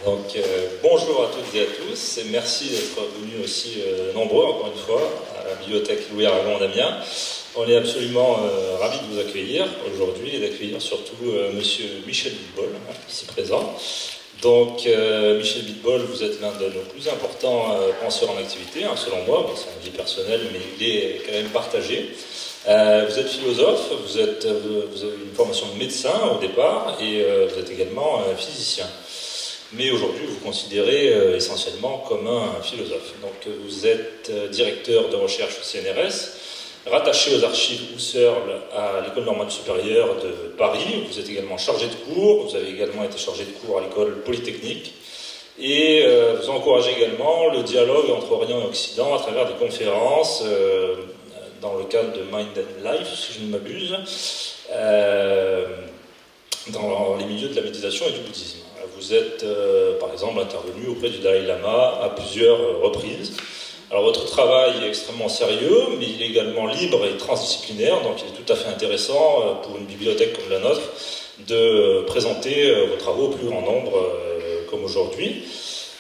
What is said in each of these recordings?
Donc, bonjour à toutes et à tous, et merci d'être venus aussi nombreux, encore une fois, à la bibliothèque Louis Aragon d'Amiens. On est absolument ravis de vous accueillir aujourd'hui et d'accueillir surtout monsieur Michel Bitbol, ici présent. Donc, Michel Bitbol, vous êtes l'un de nos plus importants penseurs en activité, selon moi, bon, c'est un avis personnel, mais il est quand même partagé. Vous êtes philosophe, vous avez une formation de médecin au départ, et vous êtes également physicien. Mais aujourd'hui, vous vous considérez essentiellement comme un philosophe. Donc, vous êtes directeur de recherche au CNRS, rattaché aux archives Husserl à l'École normale supérieure de Paris. Vous êtes également chargé de cours, vous avez également été chargé de cours à l'École polytechnique. Et vous encouragez également le dialogue entre Orient et Occident à travers des conférences dans le cadre de Mind and Life, si je ne m'abuse, dans les milieux de la méditation et du bouddhisme. Vous êtes, par exemple, intervenu auprès du Dalai Lama à plusieurs reprises. Alors, votre travail est extrêmement sérieux, mais il est également libre et transdisciplinaire, donc il est tout à fait intéressant pour une bibliothèque comme la nôtre de présenter vos travaux au plus grand nombre, comme aujourd'hui.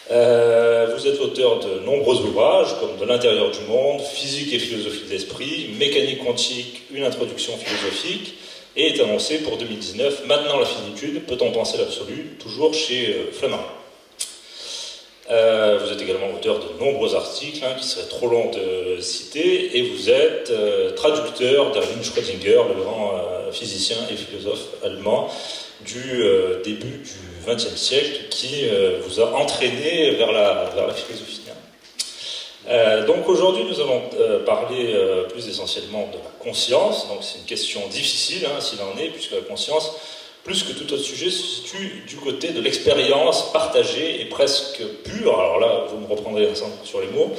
Vous êtes l'auteur de nombreux ouvrages, comme De l'intérieur du monde, Physique et philosophie de l'esprit, Mécanique quantique, une introduction philosophique, et est annoncé pour 2019, Maintenant la finitude, peut-on penser l'absolu, toujours chez Flammarion. Vous êtes également auteur de nombreux articles qui seraient trop longs de citer, et vous êtes traducteur d'Erwin Schrödinger, le grand physicien et philosophe allemand du début du XXe siècle, qui vous a entraîné vers la philosophie. Donc aujourd'hui, nous allons parler plus essentiellement de la conscience. Donc c'est une question difficile, s'il en est, puisque la conscience, plus que tout autre sujet, se situe du côté de l'expérience partagée et presque pure. Alors là, vous me reprendrez sur les mots,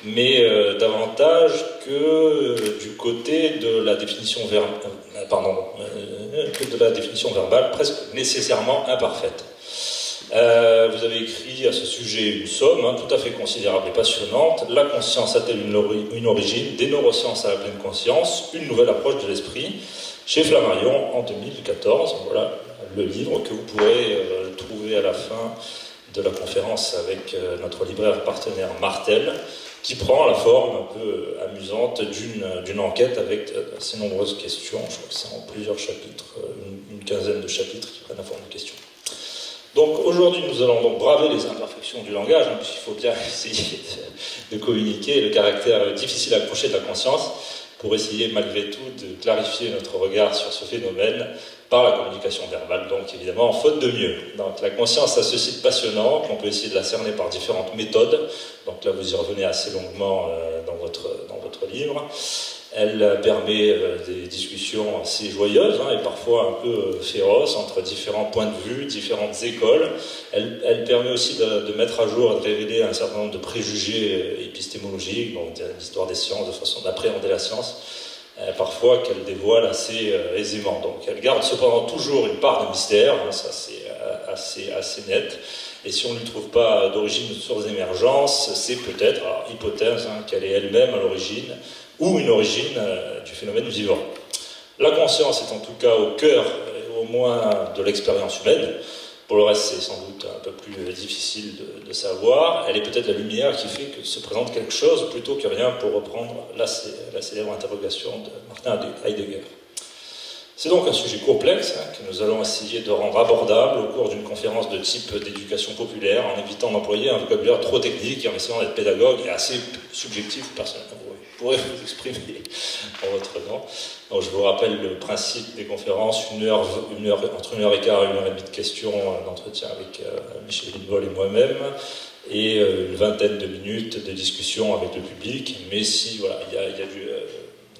mais davantage que du côté de la définition verbale, presque nécessairement imparfaite. Vous avez écrit à ce sujet une somme tout à fait considérable et passionnante. La conscience a-t-elle une origine? Des neurosciences à la pleine conscience, une nouvelle approche de l'esprit, chez Flammarion en 2014. Voilà le livre que vous pourrez trouver à la fin de la conférence avec notre libraire partenaire Martel, qui prend la forme un peu amusante d'une enquête avec assez nombreuses questions. Je crois que c'est en plusieurs chapitres, une quinzaine de chapitres qui prennent la forme de questions. Donc aujourd'hui, nous allons donc braver les imperfections du langage, puisqu'il faut bien essayer de communiquer le caractère difficile à accrocher de la conscience, pour essayer malgré tout de clarifier notre regard sur ce phénomène par la communication verbale, donc évidemment faute de mieux. Donc la conscience a ce site passionnant qu'on peut essayer de la cerner par différentes méthodes. Donc là, vous y revenez assez longuement dans votre livre. Elle permet des discussions assez joyeuses et parfois un peu féroces entre différents points de vue, différentes écoles. Elle permet aussi de mettre à jour et de révéler un certain nombre de préjugés épistémologiques, donc l'histoire des sciences, de façon d'appréhender la science, parfois qu'elle dévoile assez aisément. Donc elle garde cependant toujours une part de mystère, ça c'est assez net. Et si on ne lui trouve pas d'origine ou de source d'émergence, c'est peut-être, hypothèse, qu'elle est elle-même à l'origine, ou une origine du phénomène vivant. La conscience est en tout cas au cœur, au moins, de l'expérience humaine. Pour le reste, c'est sans doute un peu plus difficile de savoir. Elle est peut-être la lumière qui fait que se présente quelque chose plutôt que rien, pour reprendre la célèbre interrogation de Martin Heidegger. C'est donc un sujet complexe que nous allons essayer de rendre abordable au cours d'une conférence de type d'éducation populaire, en évitant d'employer un vocabulaire trop technique et en essayant d'être pédagogue et assez subjectif personnellement. Vous pourrez vous exprimer en votre nom. Donc, je vous rappelle le principe des conférences, entre 1h15 et 1h30 de questions d'entretien avec Michel Bitbol et moi-même, et une vingtaine de minutes de discussion avec le public. Mais si il y a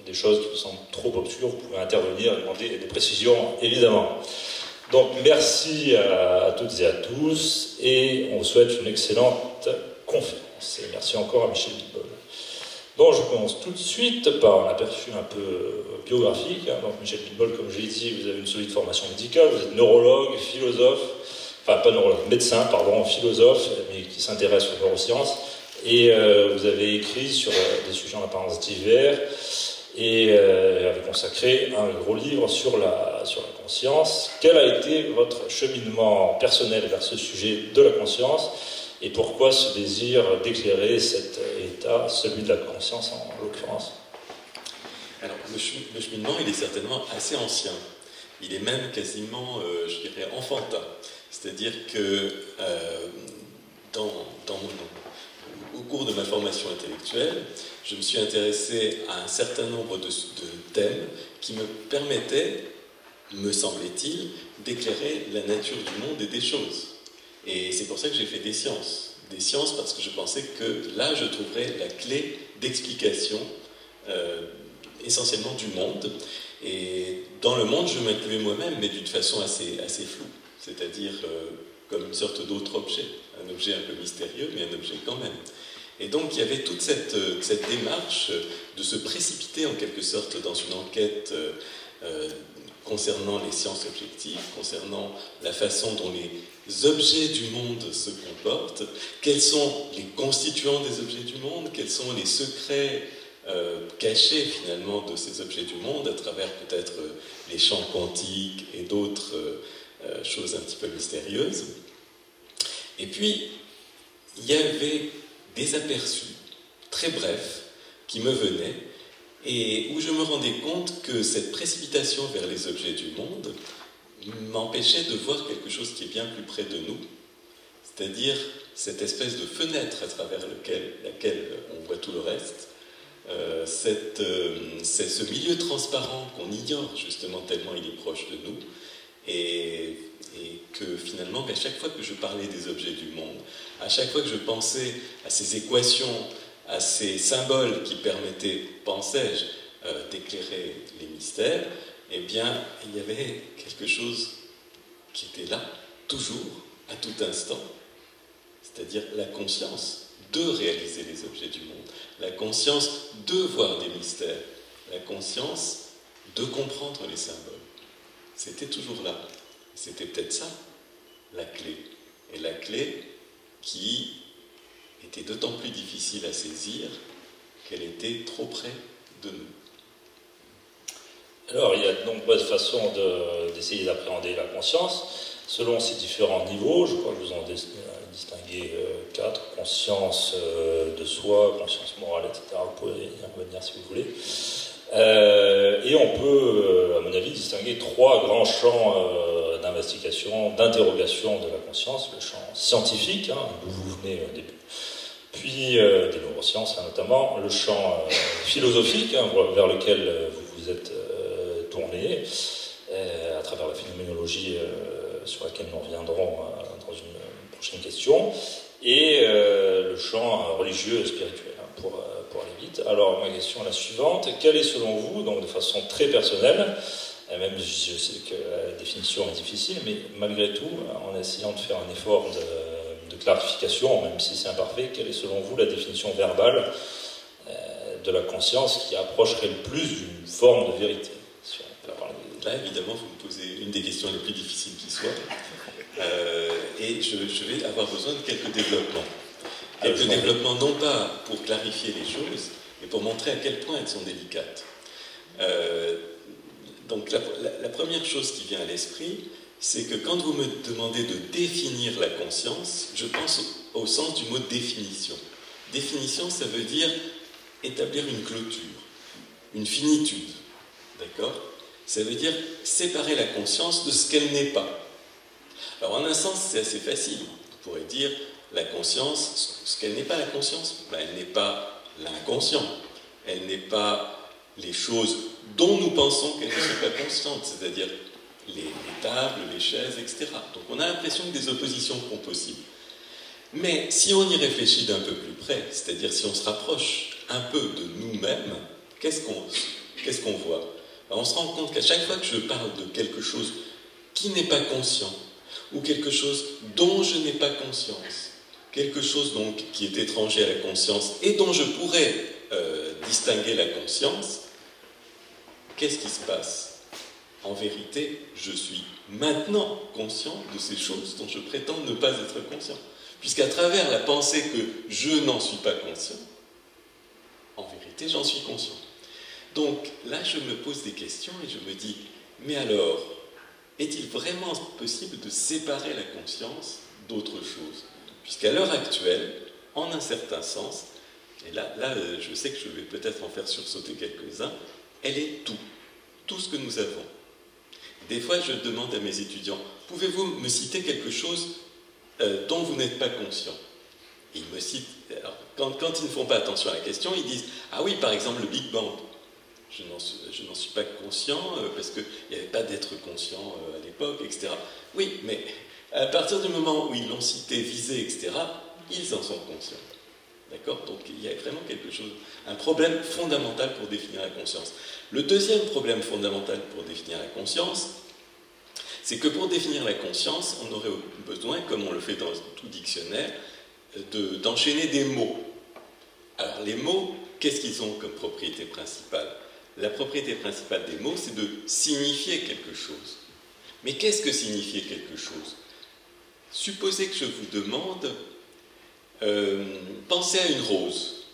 des choses qui vous semblent trop obscures, vous pouvez intervenir et demander des précisions, évidemment. Donc merci à toutes et à tous, et on vous souhaite une excellente conférence. Et merci encore à Michel Bitbol. Donc je commence tout de suite par un aperçu un peu biographique. Donc Michel Bitbol, comme je l'ai dit, vous avez une solide formation médicale, vous êtes neurologue, philosophe, enfin pas neurologue, médecin, pardon, philosophe, mais qui s'intéresse aux neurosciences, et vous avez écrit sur des sujets en apparence divers, et avait consacré un gros livre sur la conscience. Quel a été votre cheminement personnel vers ce sujet de la conscience et pourquoi ce désir d'éclairer cet état, celui de la conscience en l'occurrence? Alors, le cheminement, il est certainement assez ancien. Il est même quasiment, je dirais, enfantin. C'est-à-dire que au cours de ma formation intellectuelle, je me suis intéressé à un certain nombre de thèmes qui me permettaient, me semblait-il, d'éclairer la nature du monde et des choses. Et c'est pour ça que j'ai fait des sciences. Des sciences parce que je pensais que là, je trouverais la clé d'explication essentiellement du monde. Et dans le monde, je m'incluais moi-même, mais d'une façon assez floue. C'est-à-dire comme une sorte d'autre objet. Un objet un peu mystérieux, mais un objet quand même. Et donc, il y avait toute cette démarche de se précipiter en quelque sorte dans une enquête concernant les sciences objectives, concernant la façon dont les objets du monde se comportent, quels sont les constituants des objets du monde, quels sont les secrets cachés finalement de ces objets du monde à travers peut-être les champs quantiques et d'autres choses un petit peu mystérieuses. Et puis, il y avait des aperçus très brefs qui me venaient et où je me rendais compte que cette précipitation vers les objets du monde m'empêchait de voir quelque chose qui est bien plus près de nous, c'est-à-dire cette espèce de fenêtre à travers laquelle on voit tout le reste, c'est ce milieu transparent qu'on ignore justement tellement il est proche de nous, et que finalement, à chaque fois que je parlais des objets du monde, à chaque fois que je pensais à ces équations, à ces symboles qui permettaient, pensais-je, d'éclairer les mystères, eh bien, il y avait quelque chose qui était là, toujours, à tout instant, c'est-à-dire la conscience de réaliser les objets du monde, la conscience de voir des mystères, la conscience de comprendre les symboles. C'était toujours là. C'était peut-être ça, la clé. Et la clé qui était d'autant plus difficile à saisir qu'elle était trop près de nous. Alors, il y a de nombreuses façons d'essayer d'appréhender la conscience, selon ses différents niveaux. Je crois que vous en distinguez 4, conscience de soi, conscience morale, etc. Vous pouvez y revenir si vous voulez. Et on peut, à mon avis, distinguer 3 grands champs d'investigation, d'interrogation de la conscience. Le champ scientifique, d'où vous venez au début, puis des neurosciences notamment, le champ philosophique, vers lequel vous vous êtes tourné, à travers la phénoménologie sur laquelle nous reviendrons dans une prochaine question, et le champ religieux et spirituel, pour aller vite. Alors, ma question est la suivante. Quelle est, selon vous, donc de façon très personnelle, même si je sais que la définition est difficile, mais malgré tout, en essayant de faire un effort de clarification, même si c'est imparfait, quelle est, selon vous, la définition verbale de la conscience qui approcherait le plus d'une forme de vérité? Là, évidemment, vous me posez une des questions les plus difficiles qui soit. Et je vais avoir besoin de quelques développements. Quelques développements, non pas pour clarifier les choses, mais pour montrer à quel point elles sont délicates. Donc la première chose qui vient à l'esprit, c'est que quand vous me demandez de définir la conscience, je pense au sens du mot définition. Définition, ça veut dire établir une clôture, une finitude. D'accord ? Ça veut dire séparer la conscience de ce qu'elle n'est pas. Alors en un sens, c'est assez facile. On pourrait dire la conscience, ce qu'elle n'est pas la conscience, elle n'est pas l'inconscient, elle n'est pas les choses dont nous pensons qu'elles ne sont pas conscientes, c'est-à-dire les tables, les chaises, etc. Donc on a l'impression que des oppositions sont possibles. Mais si on y réfléchit d'un peu plus près, c'est-à-dire si on se rapproche un peu de nous-mêmes, qu'est-ce qu'on voit ? On se rend compte qu'à chaque fois que je parle de quelque chose qui n'est pas conscient, ou quelque chose dont je n'ai pas conscience, quelque chose donc qui est étranger à la conscience et dont je pourrais distinguer la conscience, qu'est-ce qui se passe ? En vérité, je suis maintenant conscient de ces choses dont je prétends ne pas être conscient. Puisqu'à travers la pensée que je n'en suis pas conscient, en vérité, j'en suis conscient. Donc là, je me pose des questions et je me dis, mais alors, est-il vraiment possible de séparer la conscience d'autre chose? Puisqu'à l'heure actuelle, en un certain sens, et là, je sais que je vais peut-être en faire sursauter quelques-uns, elle est tout ce que nous avons. Des fois, je demande à mes étudiants, pouvez-vous me citer quelque chose dont vous n'êtes pas conscient? Et ils me citent, alors, quand ils ne font pas attention à la question, ils disent, ah oui, par exemple, le Big Bang. Je n'en suis pas conscient parce qu'il n'y avait pas d'être conscient à l'époque, etc. Oui, mais à partir du moment où ils l'ont cité, visé, etc., ils en sont conscients. D'accord? Donc il y a vraiment quelque chose, un problème fondamental pour définir la conscience. Le deuxième problème fondamental pour définir la conscience, c'est que pour définir la conscience, on aurait besoin, comme on le fait dans tout dictionnaire, d'enchaîner des mots. Alors les mots, qu'est-ce qu'ils ont comme propriété principale? La propriété principale des mots, c'est de signifier quelque chose. Mais qu'est-ce que signifier quelque chose? Supposez que je vous demande, pensez à une rose.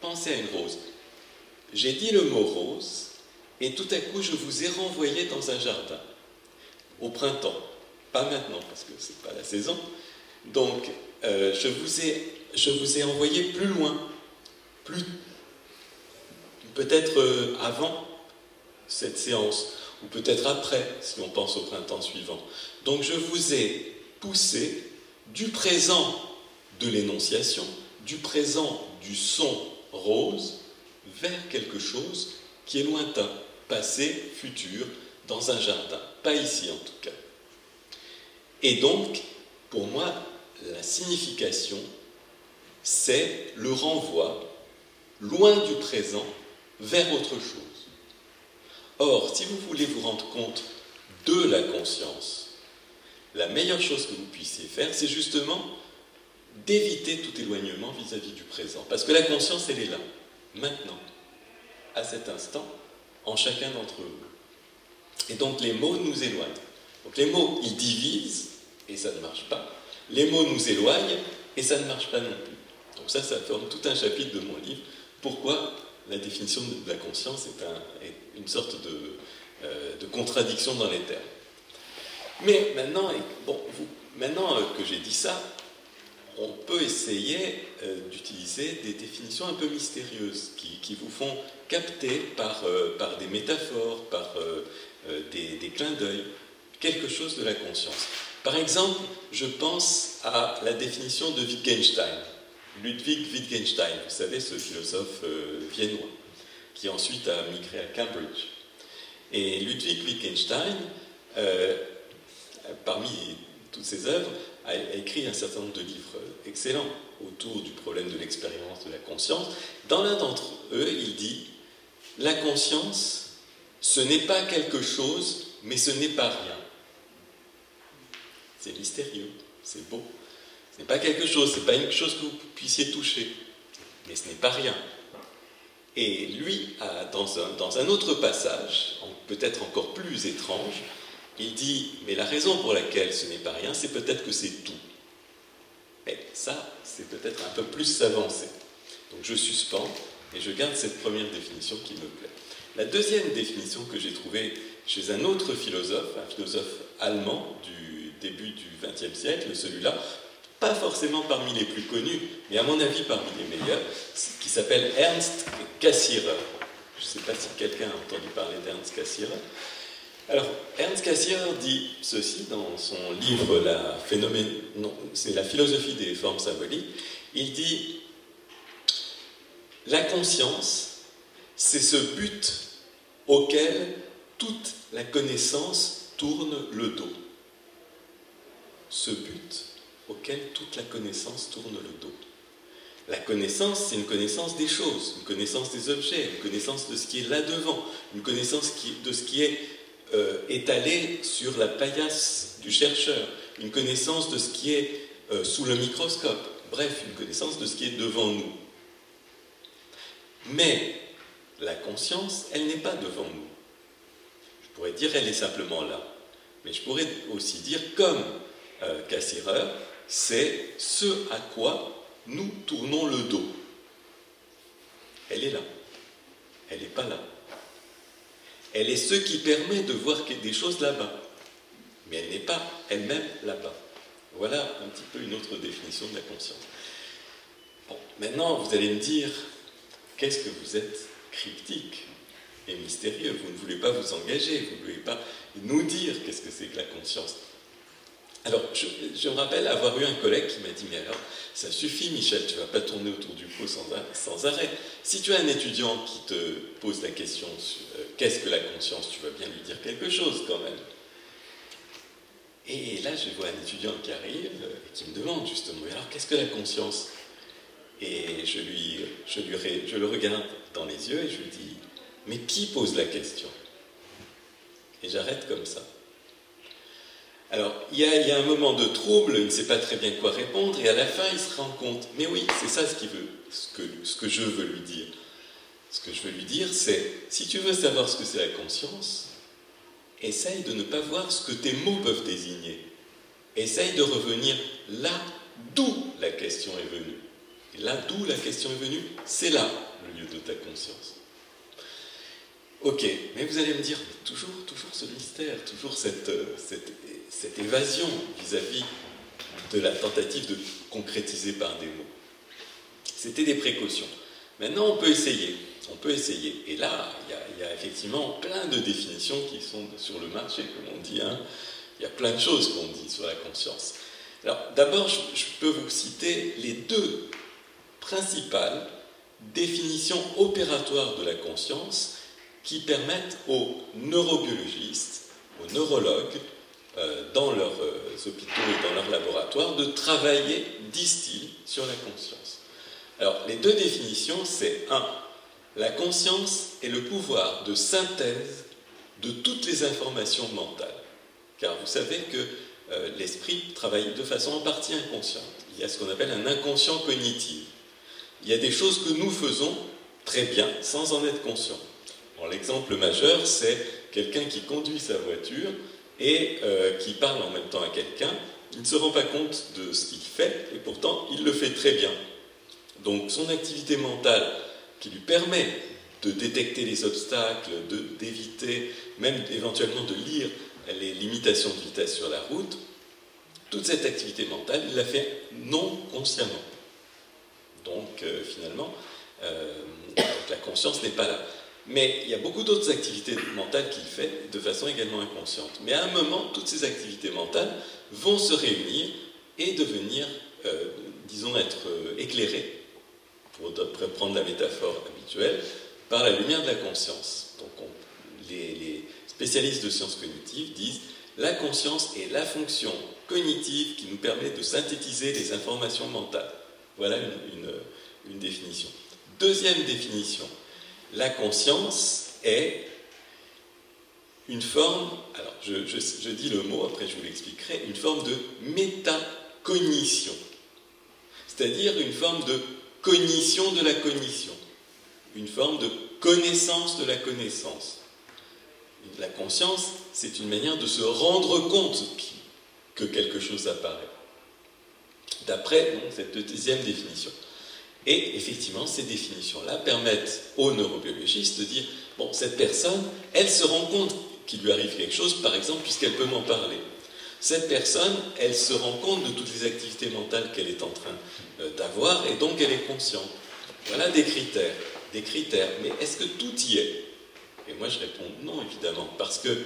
Pensez à une rose. J'ai dit le mot rose, et tout à coup, je vous ai renvoyé dans un jardin, au printemps. Pas maintenant, parce que ce n'est pas la saison. Donc, je vous ai envoyé plus loin, peut-être avant cette séance, ou peut-être après, si on pense au printemps suivant. Donc je vous ai poussé du présent de l'énonciation, du présent du son rose, vers quelque chose qui est lointain, passé, futur, dans un jardin. Pas ici en tout cas. Et donc, pour moi, la signification, c'est le renvoi, loin du présent, vers autre chose. Or, si vous voulez vous rendre compte de la conscience, la meilleure chose que vous puissiez faire, c'est justement d'éviter tout éloignement vis-à-vis du présent. Parce que la conscience, elle est là, maintenant, à cet instant, en chacun d'entre vous. Et donc les mots nous éloignent. Donc les mots, ils divisent, et ça ne marche pas. Les mots nous éloignent, et ça ne marche pas non plus. Donc ça forme tout un chapitre de mon livre. Pourquoi la définition de la conscience est une sorte de contradiction dans les termes. Mais maintenant, maintenant que j'ai dit ça, on peut essayer d'utiliser des définitions un peu mystérieuses qui vous font capter par des métaphores, par des clins d'œil, quelque chose de la conscience. Par exemple, je pense à la définition de Wittgenstein. Ludwig Wittgenstein, vous savez, ce philosophe viennois, qui ensuite a migré à Cambridge. Et Ludwig Wittgenstein, parmi toutes ses œuvres, a écrit un certain nombre de livres excellents autour du problème de l'expérience de la conscience. Dans l'un d'entre eux, il dit « La conscience, ce n'est pas quelque chose, mais ce n'est pas rien. » C'est mystérieux, c'est beau. Ce n'est pas quelque chose, ce n'est pas une chose que vous puissiez toucher, mais ce n'est pas rien. Et lui, dans un autre passage, peut-être encore plus étrange, il dit, mais la raison pour laquelle ce n'est pas rien, c'est peut-être que c'est tout. Mais ça, c'est peut-être un peu plus avancé. Donc je suspends et je garde cette première définition qui me plaît. La deuxième définition que j'ai trouvée chez un autre philosophe, un philosophe allemand du début du XXe siècle, celui-là, pas forcément parmi les plus connus, mais à mon avis parmi les meilleurs, qui s'appelle Ernst Cassirer. Je ne sais pas si quelqu'un a entendu parler d'Ernst Cassirer. Alors, Ernst Cassirer dit ceci dans son livre c'est la philosophie des formes symboliques. Il dit « La conscience, c'est ce but auquel toute la connaissance tourne le dos. » Ce but auquel toute la connaissance tourne le dos. La connaissance, c'est une connaissance des choses, une connaissance des objets, une connaissance de ce qui est là devant, une connaissance de ce qui est étalé sur la paillasse du chercheur, une connaissance de ce qui est sous le microscope, bref, une connaissance de ce qui est devant nous. Mais la conscience, elle n'est pas devant nous. Je pourrais dire elle est simplement là. Mais je pourrais aussi dire, comme Cassirer, c'est ce à quoi nous tournons le dos. Elle est là. pas là. Elle est ce qui permet de voir des choses là-bas. Mais elle n'est pas elle-même là-bas. Voilà un petit peu une autre définition de la conscience. Bon, maintenant, vous allez me dire, qu'est-ce que vous êtes cryptique et mystérieux? Vous ne voulez pas vous engager, vous ne voulez pas nous dire qu'est-ce que c'est que la conscience. Alors, je me rappelle avoir eu un collègue qui m'a dit, mais alors, ça suffit Michel, tu ne vas pas tourner autour du pot sans arrêt. Si tu as un étudiant qui te pose la question, qu'est-ce que la conscience, tu vas bien lui dire quelque chose quand même. Et là, je vois un étudiant qui arrive, qui me demande justement, mais alors qu'est-ce que la conscience? Et je le regarde dans les yeux et je lui dis, mais qui pose la question? Et j'arrête comme ça. Alors, il y a un moment de trouble, il ne sait pas très bien quoi répondre, et à la fin, il se rend compte. Mais oui, c'est ça ce que je veux lui dire. Ce que je veux lui dire, c'est, si tu veux savoir ce que c'est la conscience, essaye de ne pas voir ce que tes mots peuvent désigner. Essaye de revenir là d'où la question est venue. Et là d'où la question est venue, c'est là le lieu de ta conscience. Ok, mais vous allez me dire, toujours ce mystère, toujours cette évasion vis-à-vis de la tentative de concrétiser par des mots. C'était des précautions. Maintenant, on peut essayer. Et là, il y a effectivement plein de définitions qui sont sur le marché, comme on dit. Hein. Il y a plein de choses qu'on dit sur la conscience. Alors, d'abord, je peux vous citer les deux principales définitions opératoires de la conscience qui permettent aux neurobiologistes, aux neurologues, dans leurs hôpitaux et dans leurs laboratoires, de travailler, disent-ils, sur la conscience. Alors, les deux définitions, c'est 1. La conscience est le pouvoir de synthèse de toutes les informations mentales. Car vous savez que l'esprit travaille de façon en partie inconsciente. Il y a ce qu'on appelle un inconscient cognitif. Il y a des choses que nous faisons très bien sans en être conscient. Bon, l'exemple majeur, c'est quelqu'un qui conduit sa voiture et qui parle en même temps à quelqu'un. Il ne se rend pas compte de ce qu'il fait et pourtant il le fait très bien. Donc son activité mentale qui lui permet de détecter les obstacles, d'éviter, même éventuellement de lire les limitations de vitesse sur la route, toute cette activité mentale, il la fait non consciemment. Donc finalement, la conscience n'est pas là. Mais il y a beaucoup d'autres activités mentales qu'il fait de façon également inconsciente. Mais à un moment, toutes ces activités mentales vont se réunir et devenir, disons, être éclairées, pour prendre la métaphore habituelle, par la lumière de la conscience. Donc les spécialistes de sciences cognitives disent la conscience est la fonction cognitive qui nous permet de synthétiser les informations mentales. Voilà une définition. Deuxième définition, la conscience est une forme, alors je dis le mot, après je vous l'expliquerai, une forme de métacognition. C'est-à-dire une forme de cognition de la cognition, une forme de connaissance de la connaissance. La conscience, c'est une manière de se rendre compte que quelque chose apparaît. D'après cette deuxième définition. Et effectivement, ces définitions-là permettent aux neurobiologistes de dire, bon, cette personne, elle se rend compte qu'il lui arrive quelque chose, par exemple, puisqu'elle peut m'en parler. Cette personne, elle se rend compte de toutes les activités mentales qu'elle est en train d'avoir, et donc elle est consciente. Voilà des critères. Mais est-ce que tout y est? Et moi je réponds non, évidemment, parce que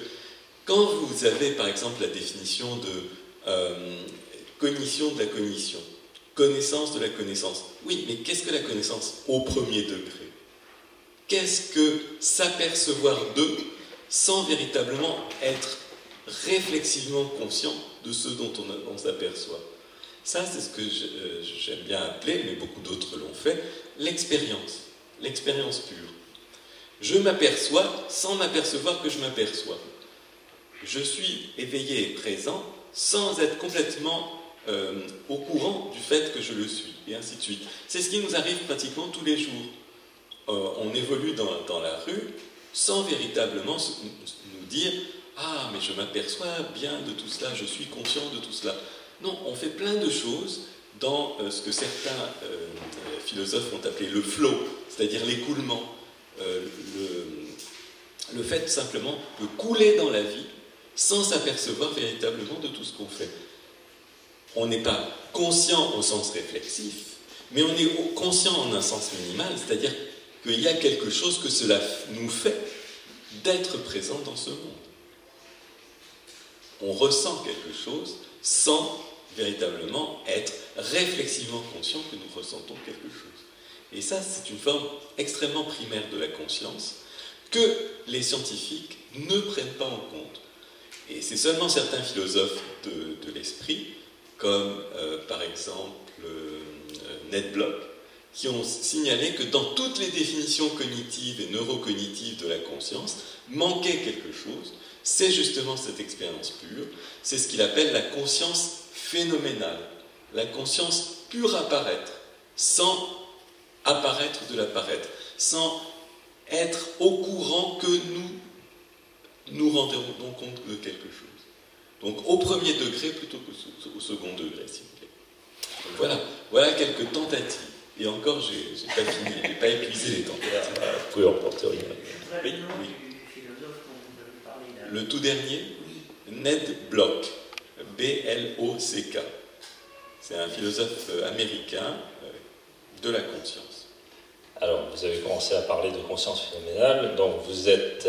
quand vous avez par exemple la définition de cognition de la cognition, connaissance de la connaissance, oui, mais qu'est-ce que la connaissance au premier degré? Qu'est-ce que s'apercevoir d'eux sans véritablement être réflexivement conscient de ce dont on s'aperçoit? Ça, c'est ce que j'aime bien appeler, mais beaucoup d'autres l'ont fait, l'expérience pure. Je m'aperçois sans m'apercevoir que je m'aperçois. Je suis éveillé et présent sans être complètement au courant du fait que je le suis, et ainsi de suite. C'est ce qui nous arrive pratiquement tous les jours. On évolue dans la rue sans véritablement nous dire « Ah, mais je m'aperçois bien de tout cela, je suis conscient de tout cela ». Non, on fait plein de choses dans ce que certains philosophes ont appelé le flow, c'est-à-dire l'écoulement, le le fait simplement de couler dans la vie sans s'apercevoir véritablement de tout ce qu'on fait. On n'est pas conscient au sens réflexif, mais on est conscient en un sens minimal, c'est-à-dire qu'il y a quelque chose que cela nous fait d'être présent dans ce monde. On ressent quelque chose sans véritablement être réflexivement conscient que nous ressentons quelque chose. Et ça, c'est une forme extrêmement primaire de la conscience que les scientifiques ne prennent pas en compte. Et c'est seulement certains philosophes de l'esprit, comme par exemple Ned Block, qui ont signalé que dans toutes les définitions cognitives et neurocognitives de la conscience, manquait quelque chose. C'est justement cette expérience pure, c'est ce qu'il appelle la conscience phénoménale, la conscience pure apparaître, sans apparaître de l'apparaître, sans être au courant que nous nous rendons compte de quelque chose. Donc au premier degré plutôt qu'au second degré, si vous voulez. Donc voilà quelques tentatives. Et encore, j'ai pas fini, j'ai pas épuisé les tentatives. Vous pouvez en porter rien. Oui. Le tout dernier, Ned Block, B-L-O-C-K. C'est un philosophe américain de la conscience. Alors, vous avez commencé à parler de conscience phénoménale, donc vous êtes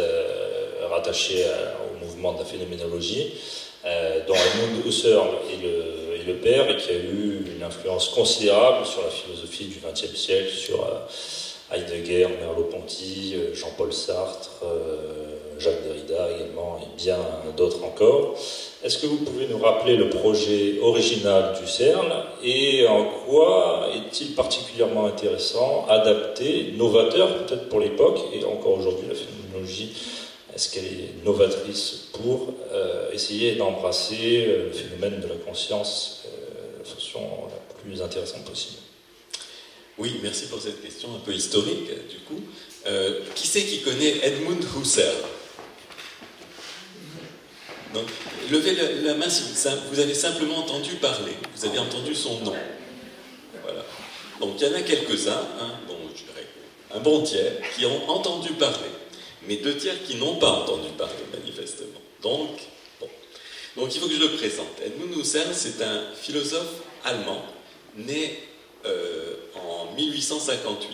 rattaché au mouvement de la phénoménologie, dont Edmund Husserl est le père et qui a eu une influence considérable sur la philosophie du XXe siècle, sur Heidegger, Merleau-Ponty, Jean-Paul Sartre, Jacques Derrida également, et bien d'autres encore. Est-ce que vous pouvez nous rappeler le projet original du CERN et en quoi est-il particulièrement intéressant, adapté, novateur peut-être pour l'époque, et encore aujourd'hui la phénoménologie, est-ce qu'elle est novatrice pour essayer d'embrasser le phénomène de la conscience de façon la plus intéressante possible? Oui, merci pour cette question un peu historique, du coup. Qui c'est qui connaît Edmund Husserl? Donc, levez la main si vous avez simplement entendu parler, vous avez entendu son nom. Voilà. Donc, il y en a quelques-uns, je dirais un bon tiers, qui ont entendu parler, mais 2 tiers qui n'ont pas entendu parler, manifestement. Donc, il faut que je le présente. Edmund Husserl, c'est un philosophe allemand, né en 1858.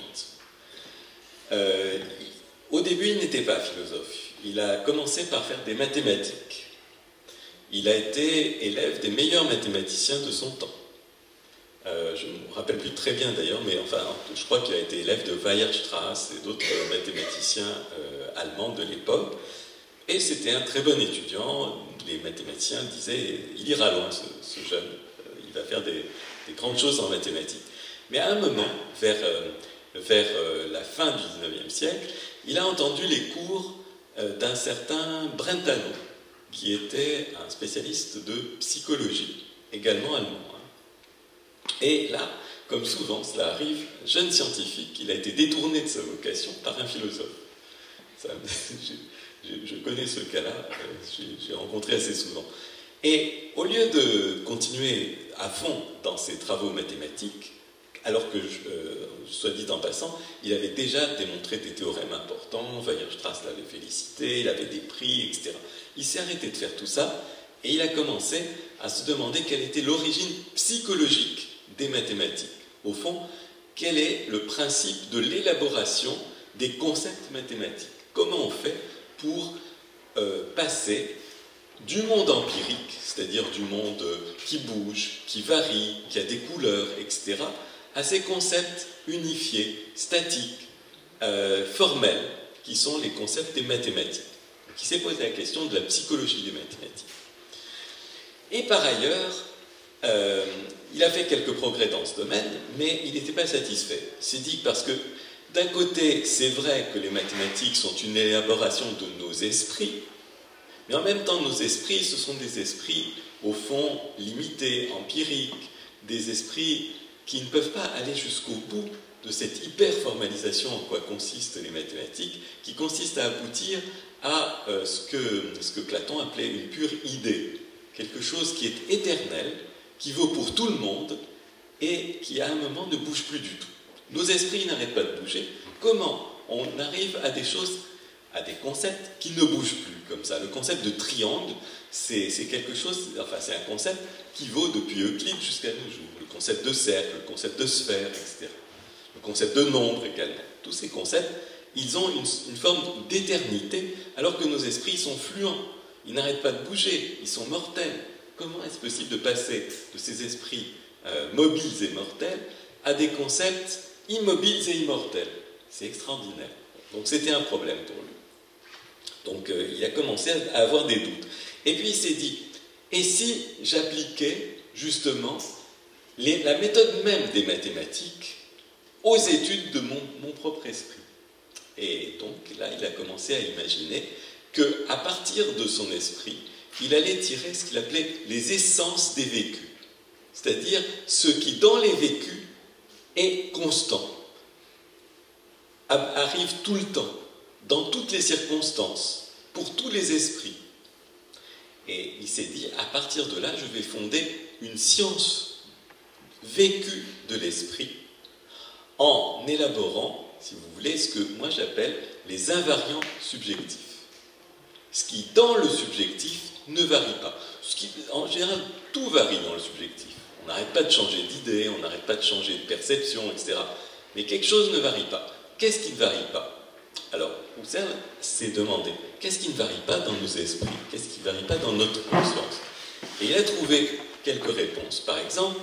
Au début, il n'était pas philosophe. Il a commencé par faire des mathématiques. Il a été élève des meilleurs mathématiciens de son temps. Je ne me rappelle plus très bien d'ailleurs, mais enfin, je crois qu'il a été élève de Weierstrass et d'autres mathématiciens allemands de l'époque. Et c'était un très bon étudiant. Les mathématiciens disaient, il ira loin ce jeune, il va faire des grandes choses en mathématiques. Mais à un moment, vers la fin du XIXe siècle, il a entendu les cours d'un certain Brentano, qui était un spécialiste de psychologie, également allemand. Et là, comme souvent cela arrive, jeune scientifique, il a été détourné de sa vocation par un philosophe. Je connais ce cas-là, j'ai rencontré assez souvent. Et au lieu de continuer à fond dans ses travaux mathématiques, alors que, soit dit en passant, il avait déjà démontré des théorèmes importants, Weierstrass l'avait félicité, il avait des prix, etc. Il s'est arrêté de faire tout ça, et il a commencé à se demander quelle était l'origine psychologique des mathématiques. Au fond, quel est le principe de l'élaboration des concepts mathématiques? Comment on fait pour passer du monde empirique, c'est-à-dire du monde qui bouge, qui varie, qui a des couleurs, etc., à ces concepts unifiés, statiques, formels, qui sont les concepts des mathématiques. Qui s'est posé la question de la psychologie des mathématiques. Et par ailleurs, il a fait quelques progrès dans ce domaine, mais il n'était pas satisfait. C'est dit parce que, d'un côté, c'est vrai que les mathématiques sont une élaboration de nos esprits, mais en même temps, nos esprits, ce sont des esprits, au fond, limités, empiriques, des esprits qui ne peuvent pas aller jusqu'au bout de cette hyper-formalisation en quoi consistent les mathématiques, qui consiste à aboutir à ce que Platon appelait une pure idée, quelque chose qui est éternel, qui vaut pour tout le monde et qui à un moment ne bouge plus du tout. Nos esprits n'arrêtent pas de bouger. Comment on arrive à des choses à des concepts qui ne bougent plus comme ça. Le concept de triangle, c'est quelque chose, enfin c'est un concept qui vaut depuis Euclide jusqu'à nos jours. Le concept de cercle, le concept de sphère, etc. Le concept de nombre également. Tous ces concepts, ils ont une forme d'éternité, alors que nos esprits sont fluents. Ils n'arrêtent pas de bouger, ils sont mortels. Comment est-ce possible de passer de ces esprits mobiles et mortels à des concepts immobiles et immortels? C'est extraordinaire. Donc c'était un problème pour lui. Donc il a commencé à avoir des doutes. Et puis il s'est dit, et si j'appliquais justement la méthode même des mathématiques aux études de mon propre esprit? Et donc là, il a commencé à imaginer qu'à partir de son esprit, il allait tirer ce qu'il appelait les essences des vécus. C'est-à-dire ce qui, dans les vécus, est constant, arrive tout le temps, dans toutes les circonstances, pour tous les esprits. Et il s'est dit, à partir de là, je vais fonder une science vécue de l'esprit, en élaborant, si vous voulez, ce que moi j'appelle les invariants subjectifs. Ce qui, dans le subjectif, ne varie pas. En général, tout varie dans le subjectif. On n'arrête pas de changer d'idée, on n'arrête pas de changer de perception, etc. Mais quelque chose ne varie pas. Qu'est-ce qui ne varie pas? Alors, Husserl s'est demandé, qu'est-ce qui ne varie pas dans nos esprits? Qu'est-ce qui ne varie pas dans notre conscience? Et il a trouvé quelques réponses. Par exemple,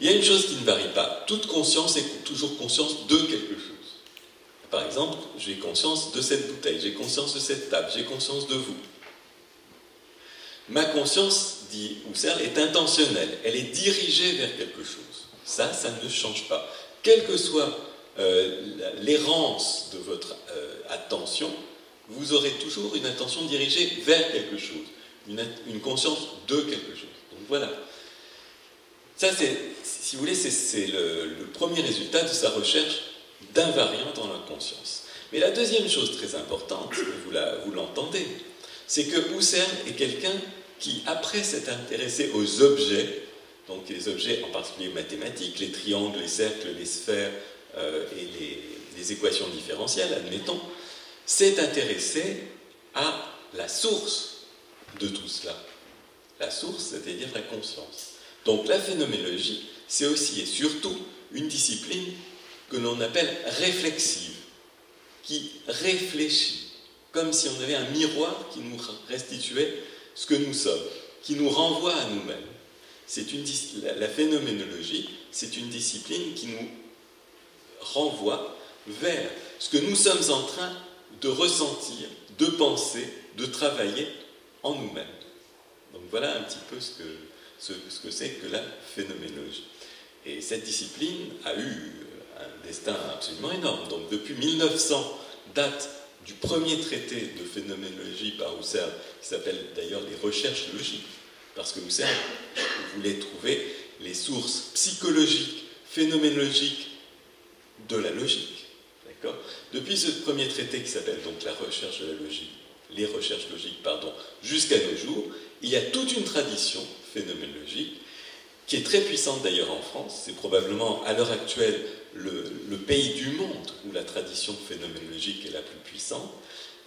il y a une chose qui ne varie pas. Toute conscience est toujours conscience de quelque chose. Par exemple, j'ai conscience de cette bouteille, j'ai conscience de cette table, j'ai conscience de vous. Ma conscience, dit Husserl, est intentionnelle, elle est dirigée vers quelque chose. Ça ne change pas. Quelle que soit l'errance de votre attention, vous aurez toujours une attention dirigée vers quelque chose, une conscience de quelque chose. Donc voilà. Ça, si vous voulez, c'est le premier résultat de sa recherche d'invariants dans la conscience. Mais la deuxième chose très importante, vous l'entendez, c'est que Husserl est quelqu'un qui, après s'être intéressé aux objets, donc les objets en particulier mathématiques, les triangles, les cercles, les sphères et les équations différentielles, admettons, s'est intéressé à la source de tout cela. La source, c'est-à-dire la conscience. Donc la phénoménologie, c'est aussi et surtout une discipline que l'on appelle réflexive, qui réfléchit, comme si on avait un miroir qui nous restituait ce que nous sommes, qui nous renvoie à nous-mêmes. La phénoménologie, c'est une discipline qui nous renvoie vers ce que nous sommes en train de ressentir, de penser, de travailler en nous-mêmes. Donc voilà un petit peu ce que c'est que la phénoménologie. Et cette discipline a eu un destin absolument énorme. Donc depuis 1900, date du premier traité de phénoménologie par Husserl, qui s'appelle d'ailleurs les recherches logiques, parce que Husserl voulait trouver les sources psychologiques, phénoménologiques de la logique. D'accord ? Depuis ce premier traité qui s'appelle donc la recherche de la logique, les recherches logiques, pardon, jusqu'à nos jours, il y a toute une tradition phénoménologique qui est très puissante d'ailleurs en France. C'est probablement à l'heure actuelle le pays du monde où la tradition phénoménologique est la plus puissante.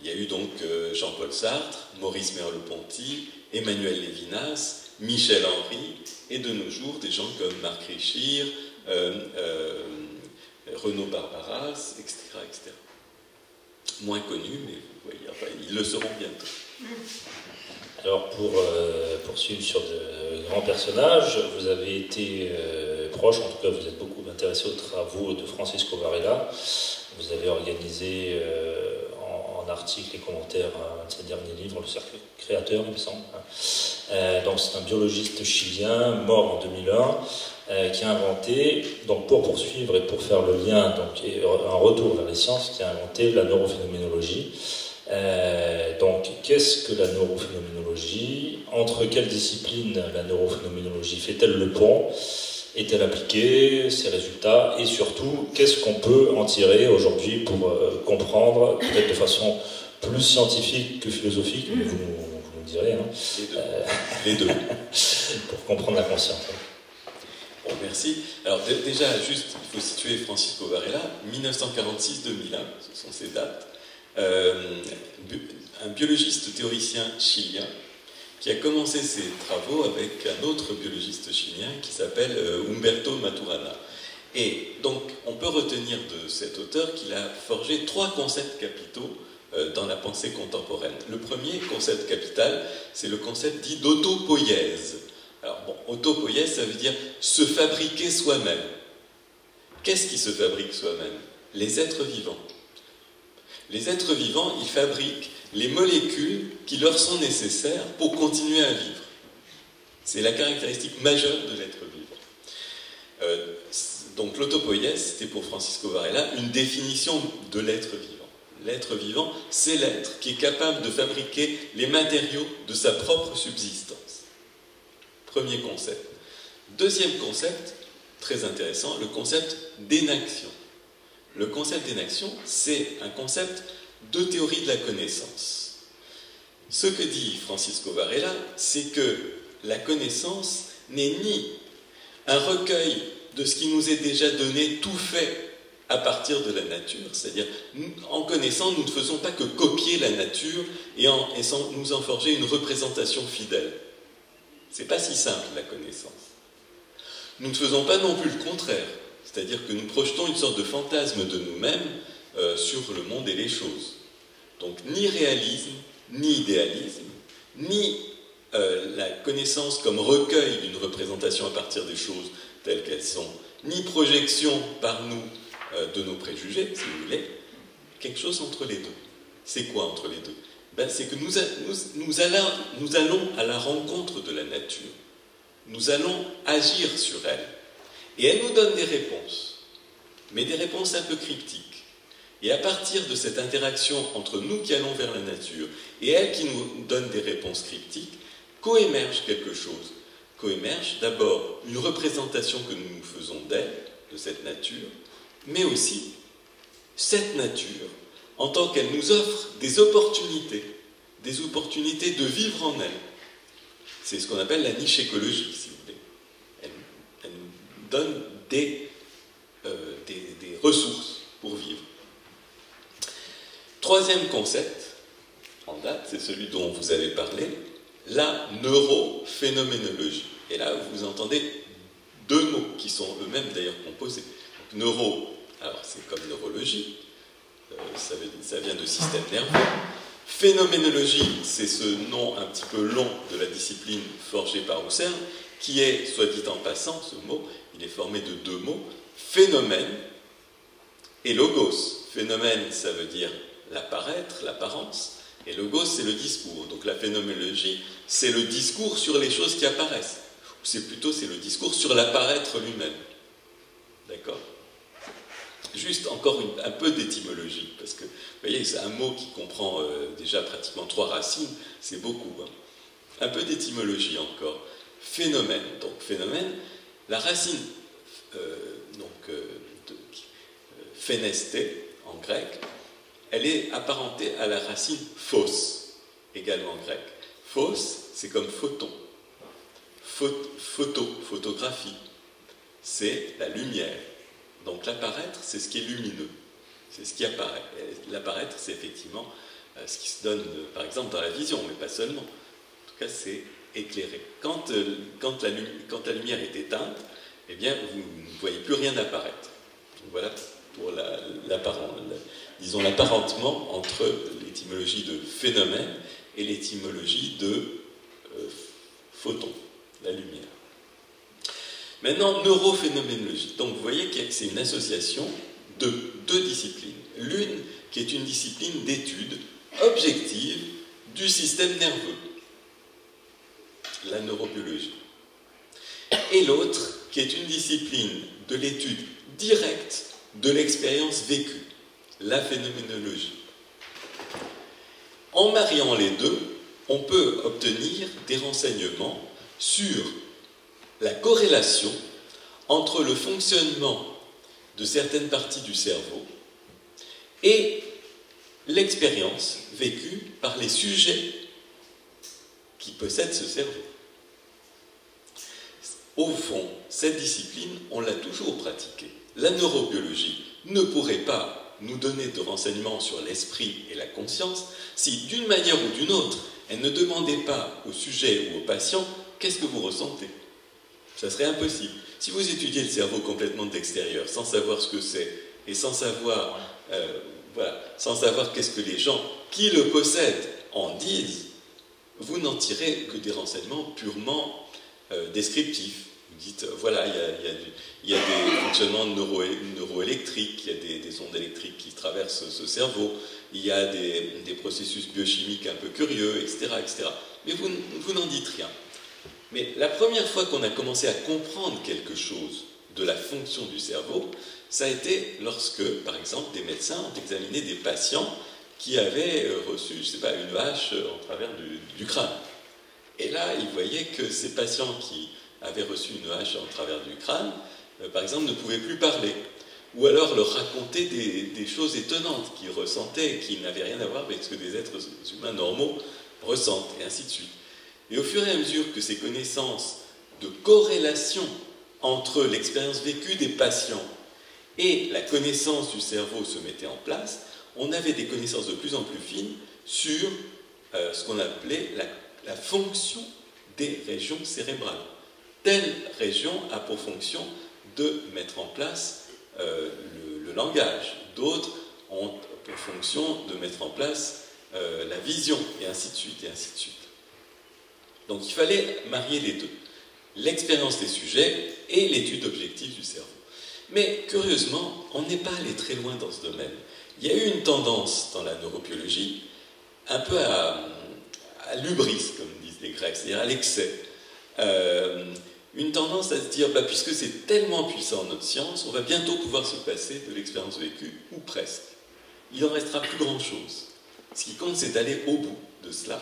Il y a eu donc Jean-Paul Sartre, Maurice Merleau-Ponty, Emmanuel Lévinas, Michel Henry, et de nos jours des gens comme Marc Richir, Renaud Barbaras, etc., etc. Moins connus, mais vous voyez, enfin, ils le seront bientôt. Alors pour poursuivre sur de grands personnages, vous avez été proche, en tout cas vous êtes beaucoup intéressé aux travaux de Francisco Varela. Vous avez organisé en articles et commentaires un de ses derniers livres, Le Cercle Créateur, il me semble. Donc c'est un biologiste chilien, mort en 2001, qui a inventé, donc pour poursuivre et pour faire le lien, donc, et un retour vers les sciences, qui a inventé la neurophénoménologie. Donc, qu'est-ce que la neurophénoménologie? Entre quelles disciplines la neurophénoménologie fait-elle le pont? Est-elle appliquée? Ses résultats? Et surtout, qu'est-ce qu'on peut en tirer aujourd'hui pour comprendre, peut-être de façon plus scientifique que philosophique, mais vous nous direz, hein, les deux. pour comprendre la conscience. Bon, merci. Alors déjà, juste, il faut situer Francisco Varela, 1946-2001, ce sont ces dates. un biologiste théoricien chilien qui a commencé ses travaux avec un autre biologiste chilien qui s'appelle Humberto Maturana. Et donc, on peut retenir de cet auteur qu'il a forgé 3 concepts capitaux dans la pensée contemporaine. Le premier concept capital, c'est le concept dit d'autopoïèse. Alors, bon, autopoïèse, ça veut dire se fabriquer soi-même. Qu'est-ce qui se fabrique soi-même? Les êtres vivants. Les êtres vivants, ils fabriquent les molécules qui leur sont nécessaires pour continuer à vivre. C'est la caractéristique majeure de l'être vivant. Donc l'autopoïèse, c'était pour Francisco Varela une définition de l'être vivant. L'être vivant, c'est l'être qui est capable de fabriquer les matériaux de sa propre subsistance. Premier concept. Deuxième concept, très intéressant, le concept d'énaction. Le concept d'énaction, c'est un concept de théorie de la connaissance. Ce que dit Francisco Varela, c'est que la connaissance n'est ni un recueil de ce qui nous est déjà donné tout fait à partir de la nature, c'est-à-dire en connaissant, nous ne faisons pas que copier la nature et nous en forger une représentation fidèle. C'est pas si simple la connaissance. Nous ne faisons pas non plus le contraire, c'est-à-dire que nous projetons une sorte de fantasme de nous-mêmes sur le monde et les choses. Donc ni réalisme, ni idéalisme, ni la connaissance comme recueil d'une représentation à partir des choses telles qu'elles sont, ni projection par nous de nos préjugés, si vous voulez, quelque chose entre les deux. C'est quoi entre les deux? C'est que nous allons à la rencontre de la nature. Nous allons agir sur elle. Et elle nous donne des réponses, mais des réponses un peu cryptiques. Et à partir de cette interaction entre nous qui allons vers la nature et elle qui nous donne des réponses cryptiques, coémerge quelque chose. Coémerge d'abord une représentation que nous nous faisons d'elle, de cette nature, mais aussi cette nature, en tant qu'elle nous offre des opportunités de vivre en elle. C'est ce qu'on appelle la niche écologique, si vous voulez. Elle nous donne des ressources pour vivre. Troisième concept, en date, c'est celui dont vous avez parlé, la neurophénoménologie. Et là, vous entendez 2 mots qui sont eux-mêmes d'ailleurs composés. Donc, neuro, alors c'est comme neurologie, ça vient de système nerveux. Phénoménologie, c'est ce nom un petit peu long de la discipline forgée par Husserl, qui est, soit dit en passant, ce mot, il est formé de 2 mots, phénomène et logos. Phénomène, ça veut dire l'apparaître, l'apparence, et logos, c'est le discours. Donc la phénoménologie, c'est le discours sur les choses qui apparaissent. Ou c'est le discours sur l'apparaître lui-même. D'accord? Juste encore un peu d'étymologie, parce que, vous voyez, c'est un mot qui comprend déjà pratiquement 3 racines, c'est beaucoup. Hein. Un peu d'étymologie encore. Phénomène. Donc, phénomène, la racine, phénesté, en grec, elle est apparentée à la racine phos, également grec. Phos, c'est comme photon. Photographie, c'est la lumière. Donc l'apparaître, c'est ce qui est lumineux, c'est ce qui apparaît. L'apparaître, c'est effectivement ce qui se donne, par exemple, dans la vision, mais pas seulement. En tout cas, c'est éclairé. Quand la lumière est éteinte, eh bien, vous ne voyez plus rien apparaître. Donc voilà pour l'apparentement entre l'étymologie de phénomène et l'étymologie de photon, la lumière. Maintenant, neurophénoménologie. Donc vous voyez que c'est une association de 2 disciplines. L'une qui est une discipline d'étude objective du système nerveux, la neurobiologie. Et l'autre qui est une discipline de l'étude directe de l'expérience vécue, la phénoménologie. En mariant les deux, on peut obtenir des renseignements sur la corrélation entre le fonctionnement de certaines parties du cerveau et l'expérience vécue par les sujets qui possèdent ce cerveau. Au fond, cette discipline, on l'a toujours pratiquée. La neurobiologie ne pourrait pas nous donner de renseignements sur l'esprit et la conscience si, d'une manière ou d'une autre, elle ne demandait pas au sujet ou au patient « qu'est-ce que vous ressentez ?» Ça serait impossible. Si vous étudiez le cerveau complètement de l'extérieur, sans savoir ce que c'est, et sans savoir, sans savoir qu'est-ce que les gens qui le possèdent en disent, vous n'en tirez que des renseignements purement descriptifs. Vous dites, voilà, il y a des fonctionnements neuroélectriques, il y a des ondes électriques qui traversent ce cerveau, il y a des processus biochimiques un peu curieux, etc. etc. Mais vous n'en dites rien. Mais la première fois qu'on a commencé à comprendre quelque chose de la fonction du cerveau, ça a été lorsque, par exemple, des médecins ont examiné des patients qui avaient reçu, je sais pas, une hache en travers du crâne. Et là, ils voyaient que ces patients qui avaient reçu une hache en travers du crâne, par exemple, ne pouvaient plus parler. Ou alors leur raconter des choses étonnantes qu'ils ressentaient, qui n'avaient rien à voir avec ce que des êtres humains normaux ressentent, et ainsi de suite. Et au fur et à mesure que ces connaissances de corrélation entre l'expérience vécue des patients et la connaissance du cerveau se mettaient en place, on avait des connaissances de plus en plus fines sur ce qu'on appelait la fonction des régions cérébrales. Telle région a pour fonction de mettre en place le langage, d'autres ont pour fonction de mettre en place la vision, et ainsi de suite, et ainsi de suite. Donc il fallait marier les deux, l'expérience des sujets et l'étude objective du cerveau. Mais curieusement, on n'est pas allé très loin dans ce domaine. Il y a eu une tendance dans la neurobiologie, un peu à l'hubris, comme disent les Grecs, c'est-à-dire à l'excès. Une tendance à se dire, puisque c'est tellement puissant notre science, on va bientôt pouvoir se passer de l'expérience vécue, ou presque. Il n'en restera plus grand-chose. Ce qui compte, c'est d'aller au bout de cela.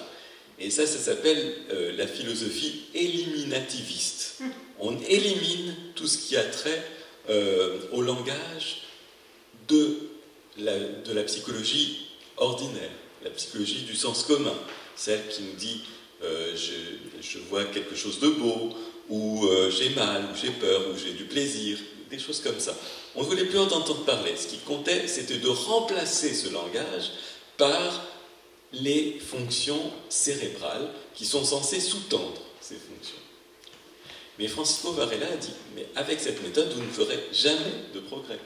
Et ça s'appelle la philosophie éliminativiste. On élimine tout ce qui a trait au langage de la psychologie ordinaire, la psychologie du sens commun, celle qui nous dit je vois quelque chose de beau, ou j'ai mal, ou j'ai peur, ou j'ai du plaisir, des choses comme ça. On ne voulait plus en entendre parler. Ce qui comptait, c'était de remplacer ce langage par les fonctions cérébrales qui sont censées sous-tendre ces fonctions. Mais Francisco Varela a dit, mais avec cette méthode, vous ne ferez jamais de progrès.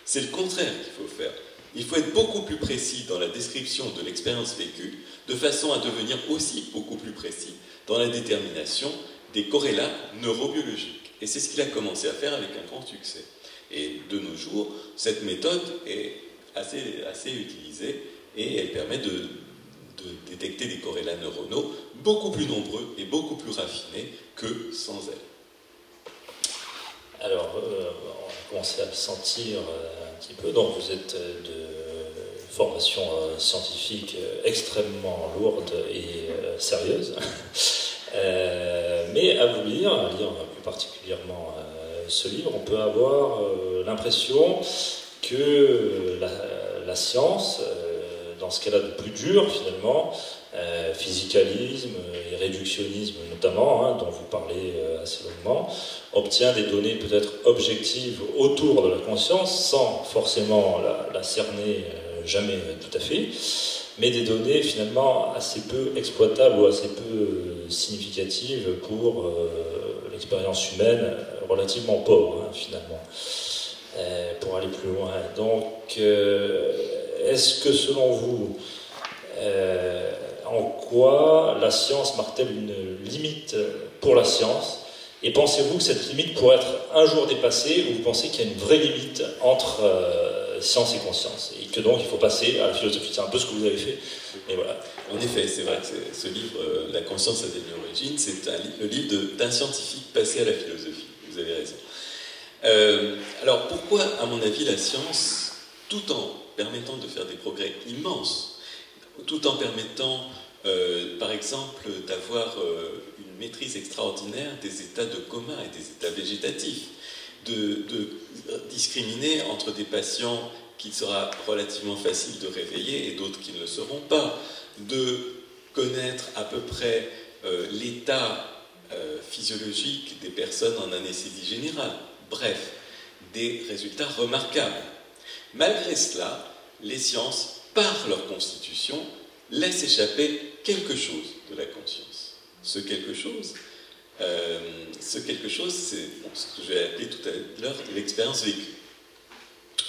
C'est le contraire qu'il faut faire. Il faut être beaucoup plus précis dans la description de l'expérience vécue, de façon à devenir aussi beaucoup plus précis dans la détermination des corrélats neurobiologiques. Et c'est ce qu'il a commencé à faire avec un grand succès. Et de nos jours, cette méthode est assez utilisée et elle permet de détecter des corrélats neuronaux beaucoup plus nombreux et beaucoup plus raffinés que sans elle. Alors, on a commencé à le sentir un petit peu. Donc, vous êtes de formation scientifique extrêmement lourde et sérieuse. Mais à vous lire plus particulièrement ce livre, on peut avoir l'impression que la science, dans ce qu'elle a de plus dur finalement, physicalisme et réductionnisme notamment, dont vous parlez assez longuement, obtient des données peut-être objectives autour de la conscience, sans forcément la cerner jamais tout à fait, mais des données finalement assez peu exploitables ou assez peu significatives pour l'expérience humaine relativement pauvre finalement, pour aller plus loin. Donc, est-ce que selon vous, en quoi la science marque-t-elle une limite pour la science? Et pensez-vous que cette limite pourrait être un jour dépassée, ou vous pensez qu'il y a une vraie limite entre science et conscience, et que donc il faut passer à la philosophie? C'est un peu ce que vous avez fait. Et voilà. En effet, c'est vrai que ce livre, La conscience a-t-elle une origine, c'est le livre d'un scientifique passé à la philosophie. Vous avez raison. Alors pourquoi, à mon avis, la science, tout en permettant de faire des progrès immenses, tout en permettant, par exemple, d'avoir une maîtrise extraordinaire des états de coma et des états végétatifs, de discriminer entre des patients qu'il sera relativement facile de réveiller et d'autres qui ne le seront pas, de connaître à peu près l'état physiologique des personnes en anesthésie générale. Bref, des résultats remarquables. Malgré cela, les sciences, par leur constitution, laissent échapper quelque chose de la conscience. Ce quelque chose, c'est ce que je vais appeler tout à l'heure l'expérience vécue.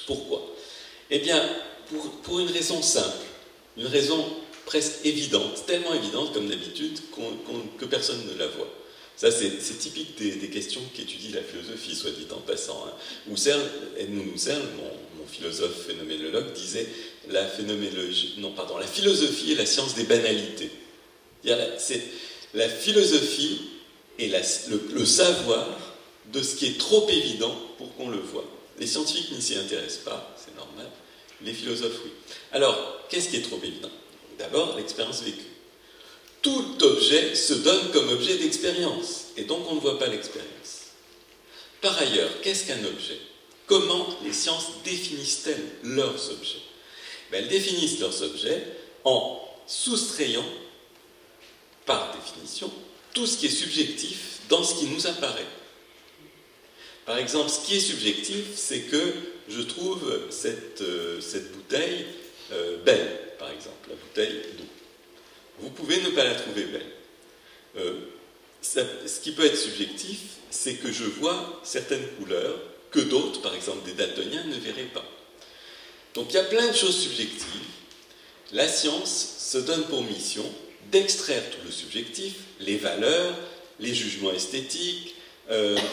Pourquoi? Eh bien, pour une raison simple, une raison presque évidente, tellement évidente comme d'habitude que personne ne la voit. Ça, c'est typique des questions qu'étudie la philosophie, soit dit en passant. Hein. Edmund Husserl, mon philosophe phénoménologue, disait la philosophie est la science des banalités. C'est la philosophie est le savoir de ce qui est trop évident pour qu'on le voie. Les scientifiques n'y s'y intéressent pas, c'est normal. Les philosophes, oui. Alors, qu'est-ce qui est trop évident? D'abord, l'expérience vécue. Tout objet se donne comme objet d'expérience, et donc on ne voit pas l'expérience. Par ailleurs, qu'est-ce qu'un objet? Comment les sciences définissent-elles leurs objets? Elles définissent leurs objets en soustrayant, par définition, tout ce qui est subjectif dans ce qui nous apparaît. Par exemple, ce qui est subjectif, c'est que je trouve cette bouteille belle, par exemple, la bouteille d'eau. Vous pouvez ne pas la trouver belle. Ce qui peut être subjectif, c'est que je vois certaines couleurs que d'autres, par exemple des daltoniens, ne verraient pas. Donc il y a plein de choses subjectives. La science se donne pour mission d'extraire tout le subjectif, les valeurs, les jugements esthétiques,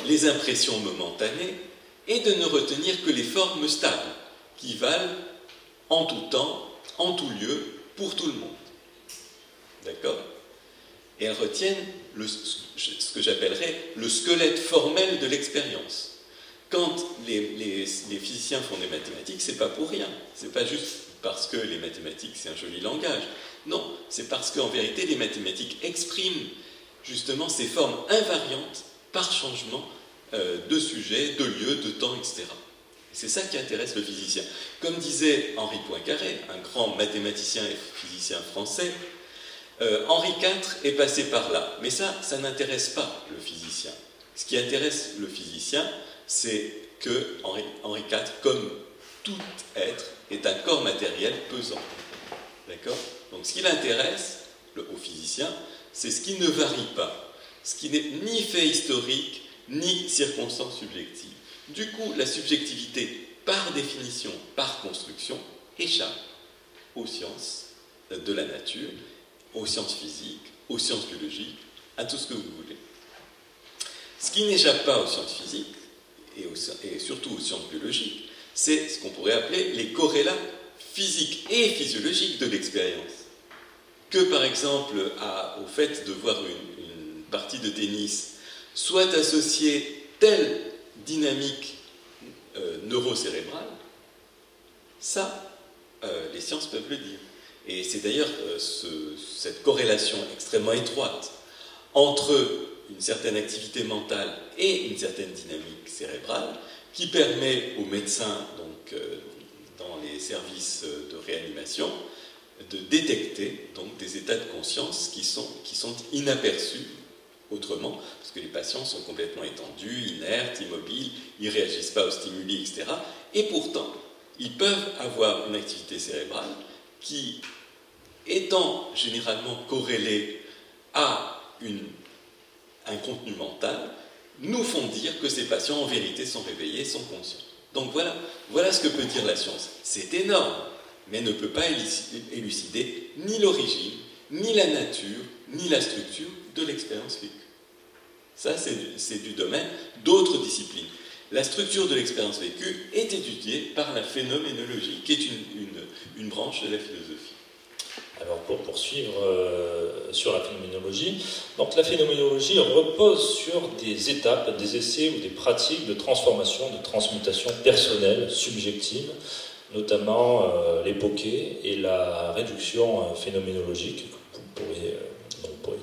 les impressions momentanées, et de ne retenir que les formes stables, qui valent en tout temps, en tout lieu, pour tout le monde. D'accord? Et elles retiennent ce que j'appellerais le squelette formel de l'expérience. Quand les physiciens font des mathématiques, c'est pas pour rien. C'est pas juste parce que les mathématiques, c'est un joli langage. Non, c'est parce qu'en vérité, les mathématiques expriment justement ces formes invariantes par changement de sujet, de lieu, de temps, etc. C'est ça qui intéresse le physicien. Comme disait Henri Poincaré, un grand mathématicien et physicien français, Henri IV est passé par là. Mais ça n'intéresse pas le physicien. Ce qui intéresse le physicien, c'est que Henri IV, comme tout être, est un corps matériel pesant. D'accord? Donc ce qui l'intéresse au physicien, c'est ce qui ne varie pas, ce qui n'est ni fait historique, ni circonstance subjective. Du coup, la subjectivité, par définition, par construction, échappe aux sciences de la nature, aux sciences physiques, aux sciences biologiques, à tout ce que vous voulez. Ce qui n'échappe pas aux sciences physiques, et surtout aux sciences biologiques, c'est ce qu'on pourrait appeler les corrélats physiques et physiologiques de l'expérience. Que par exemple, au fait de voir une partie de tennis soit associée telle dynamique neurocérébrale, ça, les sciences peuvent le dire. Et c'est d'ailleurs cette corrélation extrêmement étroite entre une certaine activité mentale et une certaine dynamique cérébrale qui permet aux médecins, donc dans les services de réanimation, de détecter donc des états de conscience qui sont inaperçus autrement, parce que les patients sont complètement étendus, inertes, immobiles, ils ne réagissent pas aux stimuli, etc. Et pourtant, ils peuvent avoir une activité cérébrale qui, étant généralement corrélée à un contenu mental, nous font dire que ces patients, en vérité, sont réveillés, sont conscients. Donc voilà ce que peut dire la science. C'est énorme, mais ne peut pas élucider ni l'origine, ni la nature, ni la structure de l'expérience vécue. Ça, c'est du domaine d'autres disciplines. La structure de l'expérience vécue est étudiée par la phénoménologie, qui est une branche de la philosophie. Alors pour poursuivre sur la phénoménologie, donc la phénoménologie repose sur des étapes, des essais ou des pratiques de transformation, de transmutation personnelle, subjective, notamment l'époquée et la réduction phénoménologique, vous pourrez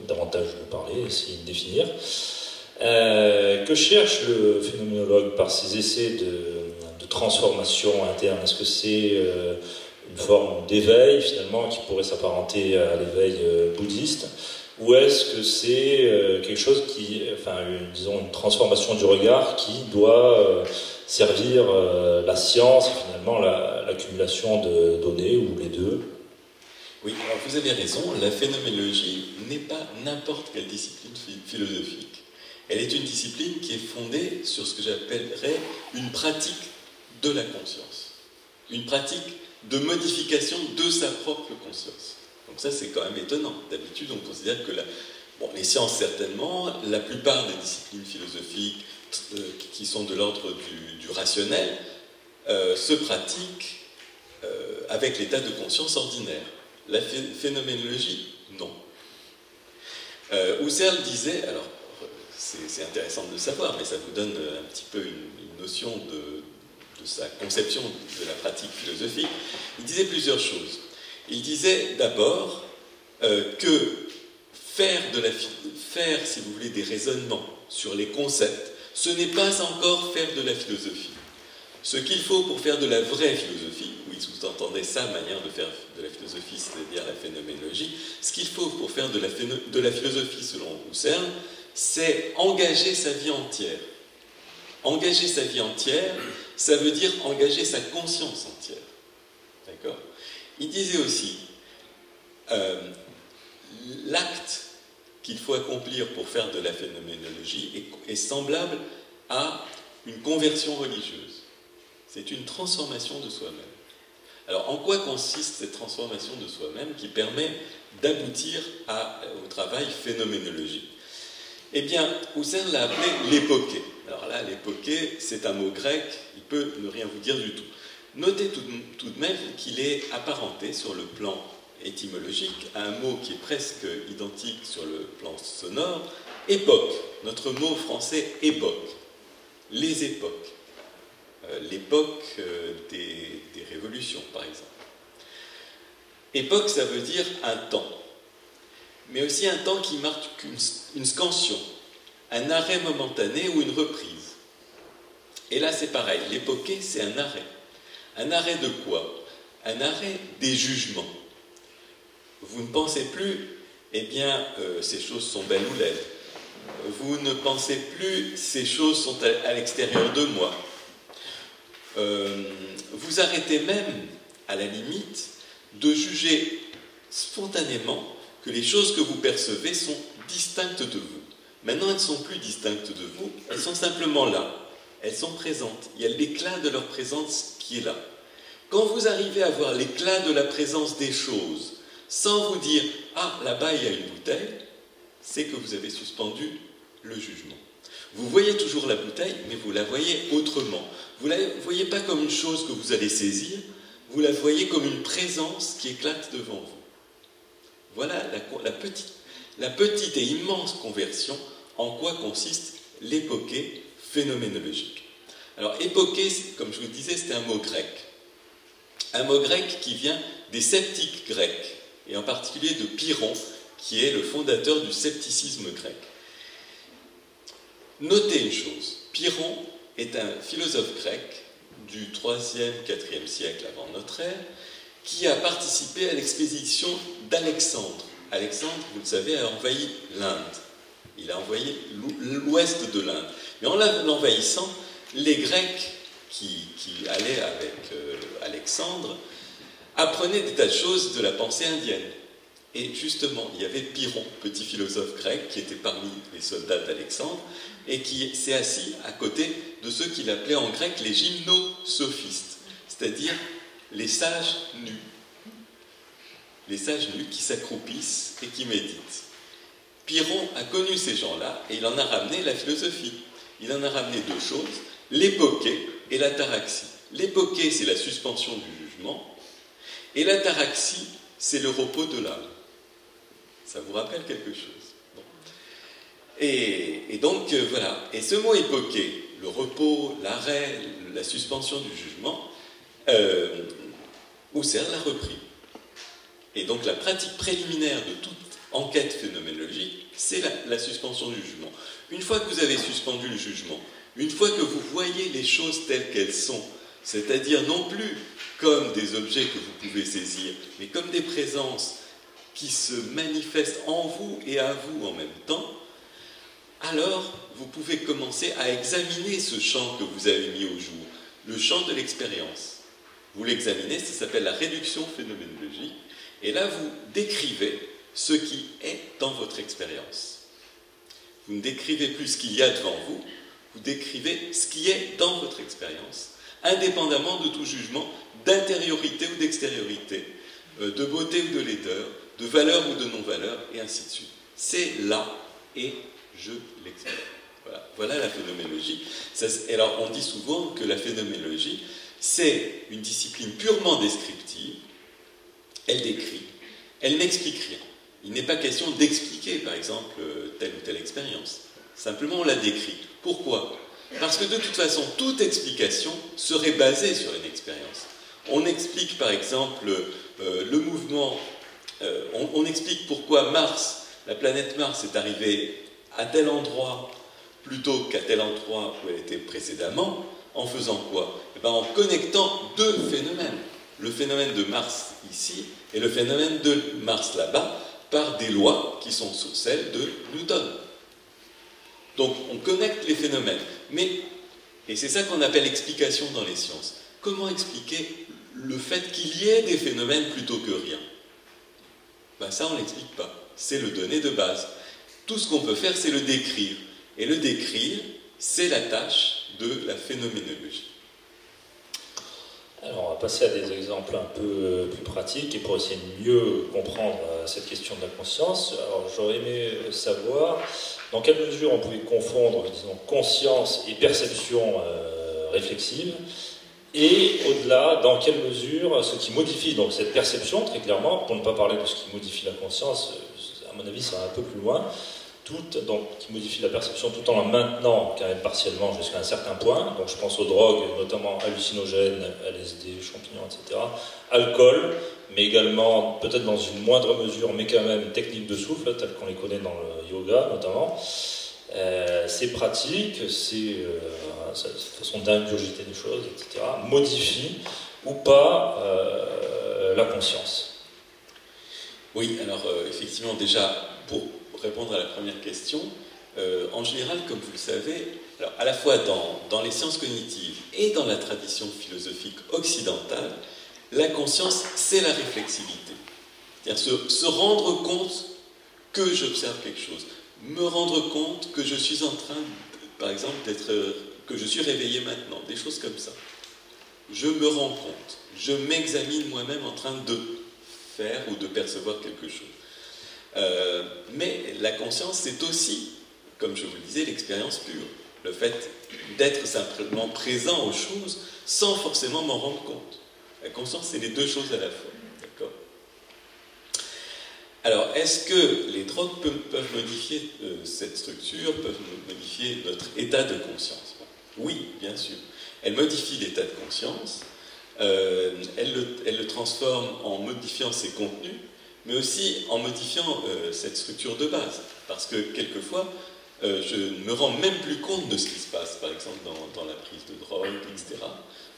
davantage vous parler, essayer de définir, que cherche le phénoménologue par ces essais de transformation interne. Est-ce que c'est une forme d'éveil finalement qui pourrait s'apparenter à l'éveil bouddhiste, ou est-ce que c'est quelque chose qui, enfin, disons une transformation du regard qui doit servir la science et finalement l'accumulation de données, ou les deux? Oui, alors vous avez raison, la phénoménologie n'est pas n'importe quelle discipline philosophique. Elle est une discipline qui est fondée sur ce que j'appellerais une pratique de la conscience, une pratique de modification de sa propre conscience. Donc ça, c'est quand même étonnant. D'habitude, on considère que les sciences, certainement, la plupart des disciplines philosophiques qui sont de l'ordre du rationnel se pratiquent avec l'état de conscience ordinaire. La phénoménologie, non. Husserl disait, alors c'est intéressant de le savoir, mais ça vous donne un petit peu une notion de sa conception de la pratique philosophique. Il disait plusieurs choses. Il disait d'abord que faire, si vous voulez, des raisonnements sur les concepts, ce n'est pas encore faire de la philosophie. Ce qu'il faut pour faire de la vraie philosophie, où il sous-entendait sa manière de faire de la philosophie, c'est-à-dire la phénoménologie, ce qu'il faut pour faire de la philosophie selon Husserl, c'est engager sa vie entière. Engager sa vie entière, ça veut dire engager sa conscience entière. D'accord ? Il disait aussi, l'acte qu'il faut accomplir pour faire de la phénoménologie est semblable à une conversion religieuse. C'est une transformation de soi-même. Alors, en quoi consiste cette transformation de soi-même qui permet d'aboutir au travail phénoménologique ? Eh bien, Husserl l'a appelé l'époqué. Alors là, l'époqué, c'est un mot grec, il peut ne rien vous dire du tout. Notez tout de même qu'il est apparenté sur le plan étymologique à un mot qui est presque identique sur le plan sonore, époque. Notre mot français époque. Les époques. L'époque des révolutions, par exemple. Époque, ça veut dire un temps, mais aussi un temps qui marque une scansion, un arrêt momentané ou une reprise. Et là, c'est pareil, l'époqué, c'est un arrêt. Un arrêt de quoi? Un arrêt des jugements. Vous ne pensez plus, eh bien, ces choses sont belles ou laides. Vous ne pensez plus, ces choses sont à l'extérieur de moi. Vous arrêtez même, à la limite, de juger spontanément que les choses que vous percevez sont distinctes de vous. Maintenant, elles ne sont plus distinctes de vous, elles sont simplement là. Elles sont présentes. Il y a l'éclat de leur présence qui est là. Quand vous arrivez à voir l'éclat de la présence des choses, sans vous dire « Ah, là-bas, il y a une bouteille », c'est que vous avez suspendu le jugement. Vous voyez toujours la bouteille, mais vous la voyez autrement. Vous ne la voyez pas comme une chose que vous allez saisir, vous la voyez comme une présence qui éclate devant vous. Voilà la petite et immense conversion en quoi consiste l'époqué phénoménologique. Alors, époqué, comme je vous le disais, c'était un mot grec. Un mot grec qui vient des sceptiques grecs, et en particulier de Pyrrhon, qui est le fondateur du scepticisme grec. Notez une chose, Pyrrhon est un philosophe grec du 3e, 4e siècle avant notre ère, qui a participé à l'expédition d'Alexandre. Alexandre, vous le savez, a envahi l'Inde. Il a envahi l'ouest de l'Inde. Mais en l'envahissant, les Grecs qui allaient avec Alexandre apprenaient des tas de choses de la pensée indienne. Et justement, il y avait Pyrrhon, petit philosophe grec, qui était parmi les soldats d'Alexandre, et qui s'est assis à côté de ceux qu'il appelait en grec les gymnosophistes, c'est-à-dire les sages nus. Les sages nus qui s'accroupissent et qui méditent. Pyrrhon a connu ces gens-là et il en a ramené la philosophie. Il en a ramené deux choses, l'époqué et l'ataraxie. L'époqué, c'est la suspension du jugement, et l'ataraxie, c'est le repos de l'âme. Ça vous rappelle quelque chose? Bon. Et donc, voilà. Et ce mot époqué, le repos, l'arrêt, la suspension du jugement, Husserl l'a repris. Et donc, la pratique préliminaire de toute enquête phénoménologique, c'est la suspension du jugement. Une fois que vous avez suspendu le jugement, une fois que vous voyez les choses telles qu'elles sont, c'est-à-dire non plus comme des objets que vous pouvez saisir, mais comme des présences qui se manifestent en vous et à vous en même temps, alors vous pouvez commencer à examiner ce champ que vous avez mis au jour, le champ de l'expérience. Vous l'examinez, ça s'appelle la réduction phénoménologique, et là vous décrivez ce qui est dans votre expérience. Vous ne décrivez plus ce qu'il y a devant vous, vous décrivez ce qui est dans votre expérience, indépendamment de tout jugement d'intériorité ou d'extériorité, de beauté ou de laideur, de valeur ou de non-valeur, et ainsi de suite. C'est là et je l'expérimente. Voilà. Voilà la phénoménologie. Alors on dit souvent que la phénoménologie, c'est une discipline purement descriptive. Elle décrit, elle n'explique rien. Il n'est pas question d'expliquer, par exemple, telle ou telle expérience. Simplement, on la décrit. Pourquoi? Parce que de toute façon, toute explication serait basée sur une expérience. On explique, par exemple, le mouvement, on explique pourquoi Mars, la planète Mars, est arrivée à tel endroit plutôt qu'à tel endroit où elle était précédemment, en faisant quoi? Eh bien, en connectant deux phénomènes. Le phénomène de Mars ici et le phénomène de Mars là-bas, par des lois qui sont celles de Newton. Donc on connecte les phénomènes. Et c'est ça qu'on appelle l'explication dans les sciences. Comment expliquer le fait qu'il y ait des phénomènes plutôt que rien? Ben ça on ne l'explique pas. C'est le donné de base. Tout ce qu'on peut faire, c'est le décrire. Et le décrire, c'est la tâche de la phénoménologie. Alors, on va passer à des exemples un peu plus pratiques et pour essayer de mieux comprendre cette question de la conscience. Alors, j'aurais aimé savoir dans quelle mesure on pouvait confondre, disons, conscience et perception réflexive, et au-delà, dans quelle mesure ce qui modifie donc cette perception, très clairement, pour ne pas parler de ce qui modifie la conscience, à mon avis, ça va un peu plus loin. Donc, qui modifie la perception tout en la maintenant quand même partiellement jusqu'à un certain point. Donc je pense aux drogues, notamment hallucinogènes, LSD, champignons, etc. Alcool, mais également, peut-être dans une moindre mesure, mais quand même techniques de souffle, telles qu'on les connaît dans le yoga notamment. Ces pratiques, cette façon d'ingurgiter des choses, etc., modifient ou pas la conscience. Oui, alors effectivement, déjà, pour répondre à la première question, en général, comme vous le savez, alors, à la fois dans les sciences cognitives et dans la tradition philosophique occidentale, la conscience, c'est la réflexivité. C'est-à-dire se rendre compte que j'observe quelque chose, me rendre compte que je suis en train, par exemple, que je suis réveillé maintenant, des choses comme ça. Je me rends compte, je m'examine moi-même en train de faire ou de percevoir quelque chose. Mais la conscience, c'est aussi, comme je vous le disais, l'expérience pure. Le fait d'être simplement présent aux choses sans forcément m'en rendre compte. La conscience, c'est les deux choses à la fois. D'accord ? Alors, est-ce que les drogues peuvent modifier cette structure, peuvent modifier notre état de conscience? Oui, bien sûr. Elles modifient l'état de conscience, elles le transforment en modifiant ses contenus, mais aussi en modifiant cette structure de base. Parce que quelquefois, je ne me rends même plus compte de ce qui se passe, par exemple dans la prise de drogue, etc.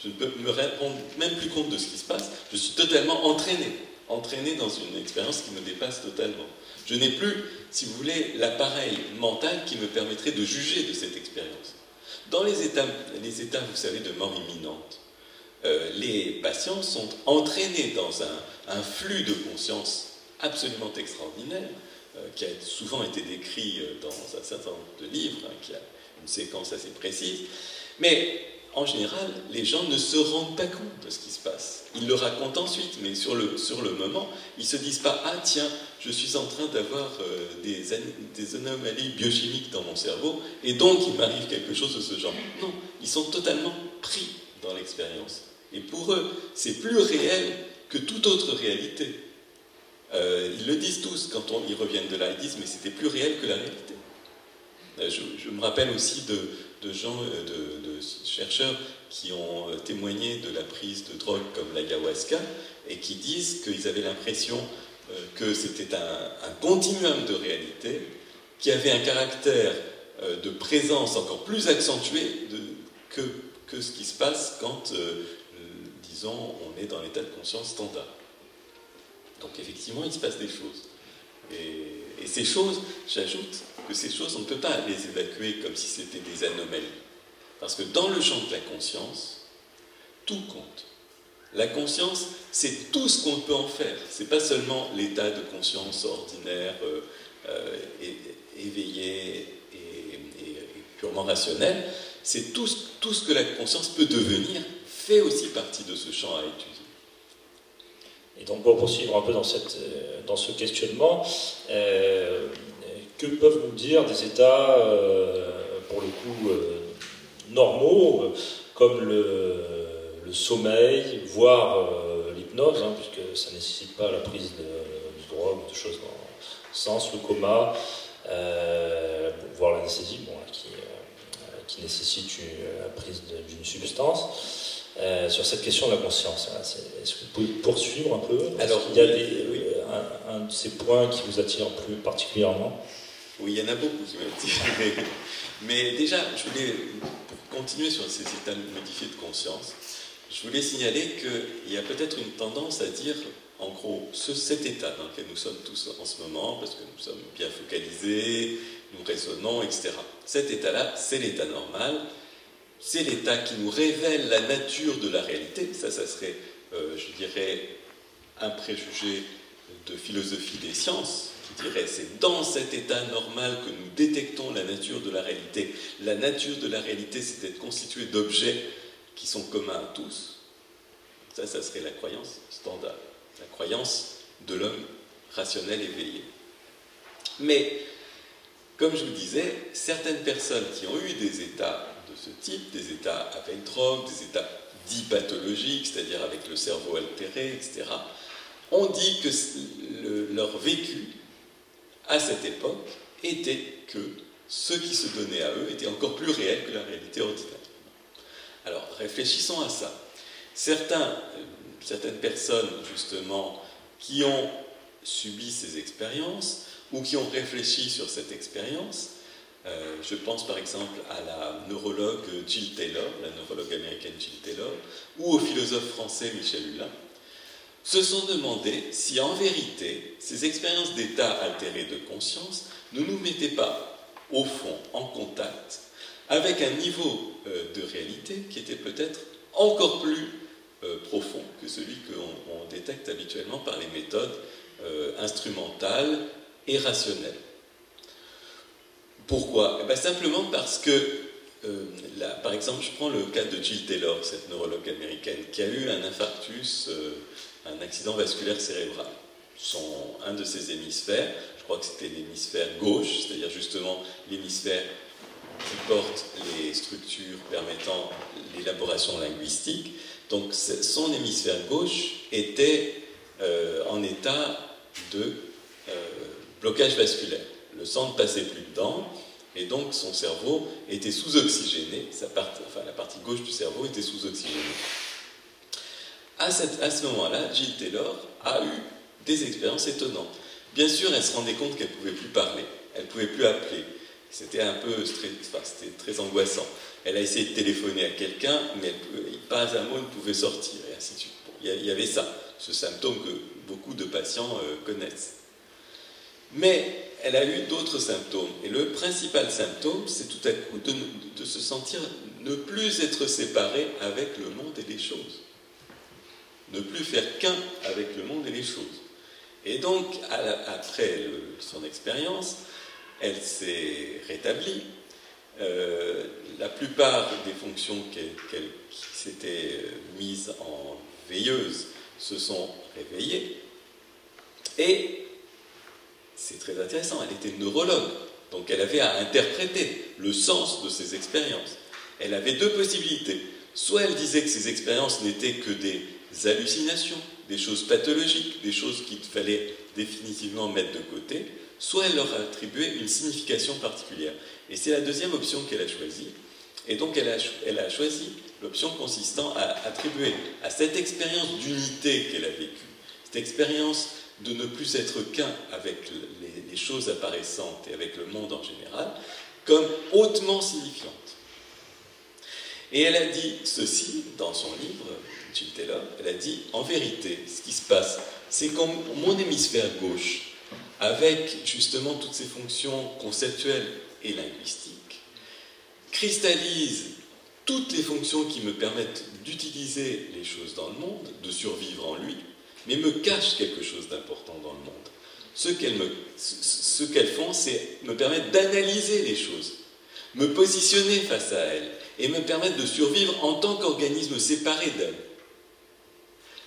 Je ne peux me rendre même plus compte de ce qui se passe. Je suis totalement entraîné dans une expérience qui me dépasse totalement. Je n'ai plus, si vous voulez, l'appareil mental qui me permettrait de juger de cette expérience. Dans les états, vous savez, de mort imminente, les patients sont entraînés dans un flux de conscience absolument extraordinaire, qui a souvent été décrit dans un certain nombre de livres, qui a une séquence assez précise, mais en général, les gens ne se rendent pas compte de ce qui se passe. Ils le racontent ensuite, mais sur le moment, ils ne se disent pas « Ah tiens, je suis en train d'avoir des anomalies biochimiques dans mon cerveau, et donc il m'arrive quelque chose de ce genre. » Non, ils sont totalement pris dans l'expérience. Et pour eux, c'est plus réel que toute autre réalité. Ils le disent tous quand ils reviennent de là, ils disent « Mais c'était plus réel que la réalité. » Je me rappelle aussi de gens, de chercheurs qui ont témoigné de la prise de drogue comme l'ayahuasca et qui disent qu'ils avaient l'impression que c'était un continuum de réalité qui avait un caractère de présence encore plus accentué que ce qui se passe quand, disons, disons, on est dans l'état de conscience standard. Donc effectivement, il se passe des choses. Et ces choses, j'ajoute que ces choses, on ne peut pas les évacuer comme si c'était des anomalies. Parce que dans le champ de la conscience, tout compte. La conscience, c'est tout ce qu'on peut en faire. Ce n'est pas seulement l'état de conscience ordinaire, éveillé et purement rationnel. C'est tout ce que la conscience peut devenir, fait aussi partie de ce champ à étudier. Et donc, pour poursuivre un peu dans ce questionnement, que peuvent nous dire des états, pour le coup, normaux, comme le sommeil, voire l'hypnose, hein, puisque ça ne nécessite pas la prise de drogue ou de choses dans ce sens, le coma, voire l'anesthésie, bon, qui nécite la prise d'une substance. Sur cette question de la conscience, est-ce que vous pouvez poursuivre un peu? Alors, il y a un de ces points qui vous attire plus particulièrement? Oui, il y en a beaucoup qui m'attirent. Mais déjà, je voulais, pour continuer sur ces états modifiés de conscience, je voulais signaler qu'il y a peut-être une tendance à dire, en gros, cet état dans lequel nous sommes tous en ce moment, parce que nous sommes bien focalisés, nous raisonnons, etc. Cet état-là, c'est l'état normal. C'est l'état qui nous révèle la nature de la réalité. Ça serait, je dirais, un préjugé de philosophie des sciences, qui dirait c'est dans cet état normal que nous détectons la nature de la réalité. La nature de la réalité, c'est d'être constitué d'objets qui sont communs à tous. Ça serait la croyance standard, la croyance de l'homme rationnel éveillé. Mais, comme je vous disais, certaines personnes qui ont eu des états de ce type, des états avec drogue, des états dits pathologiques, c'est-à-dire avec le cerveau altéré, etc., ont dit que leur vécu à cette époque était que ce qui se donnait à eux était encore plus réel que la réalité ordinaire. Alors, réfléchissons à ça. Certaines personnes, justement, qui ont subi ces expériences ou qui ont réfléchi sur cette expérience, je pense par exemple à la neurologue Jill Taylor, la neurologue américaine Jill Taylor, ou au philosophe français Michel Hulin, se sont demandé si en vérité ces expériences d'état altéré de conscience ne nous mettaient pas, au fond, en contact avec un niveau de réalité qui était peut-être encore plus profond que celui qu'on détecte habituellement par les méthodes instrumentales et rationnelles. Pourquoi? Eh bien, simplement parce que, par exemple, je prends le cas de Jill Taylor, cette neurologue américaine, qui a eu un infarctus, un accident vasculaire cérébral. Un de ses hémisphères, je crois que c'était l'hémisphère gauche, c'est-à-dire justement l'hémisphère qui porte les structures permettant l'élaboration linguistique. Donc son hémisphère gauche était en état de blocage vasculaire. Le sang ne passait plus dedans, et donc son cerveau était sous-oxygéné, la partie gauche du cerveau était sous-oxygénée. À ce moment-là, Jill Taylor a eu des expériences étonnantes. Bien sûr, elle se rendait compte qu'elle ne pouvait plus parler, elle ne pouvait plus appeler. C'était c'était très angoissant. Elle a essayé de téléphoner à quelqu'un, mais pas un mot ne pouvait sortir, et ainsi de suite. Bon, il y avait ça, ce symptôme que beaucoup de patients connaissent. Mais elle a eu d'autres symptômes. Et le principal symptôme, c'est tout à coup de se sentir ne plus être séparé avec le monde et les choses. Ne plus faire qu'un avec le monde et les choses. Et donc, après son expérience, elle s'est rétablie. La plupart des fonctions qui s'étaient mises en veilleuse se sont réveillées. Et c'est très intéressant, elle était neurologue, donc elle avait à interpréter le sens de ses expériences. Elle avait deux possibilités. Soit elle disait que ces expériences n'étaient que des hallucinations, des choses pathologiques, des choses qu'il fallait définitivement mettre de côté, soit elle leur attribuait une signification particulière. Et c'est la deuxième option qu'elle a choisie. Et donc elle a choisi l'option consistant à attribuer à cette expérience d'unité qu'elle a vécue, cette expérience de ne plus être qu'un avec les choses apparaissantes et avec le monde en général, comme hautement signifiante. Et elle a dit ceci dans son livre, Jill Taylor, elle a dit, en vérité, ce qui se passe, c'est quand mon hémisphère gauche, avec justement toutes ces fonctions conceptuelles et linguistiques, cristallise toutes les fonctions qui me permettent d'utiliser les choses dans le monde, de survivre en lui, mais me cache quelque chose d'important dans le monde. Ce qu'elles font, c'est me permettre d'analyser les choses, me positionner face à elles, et me permettre de survivre en tant qu'organisme séparé d'elles.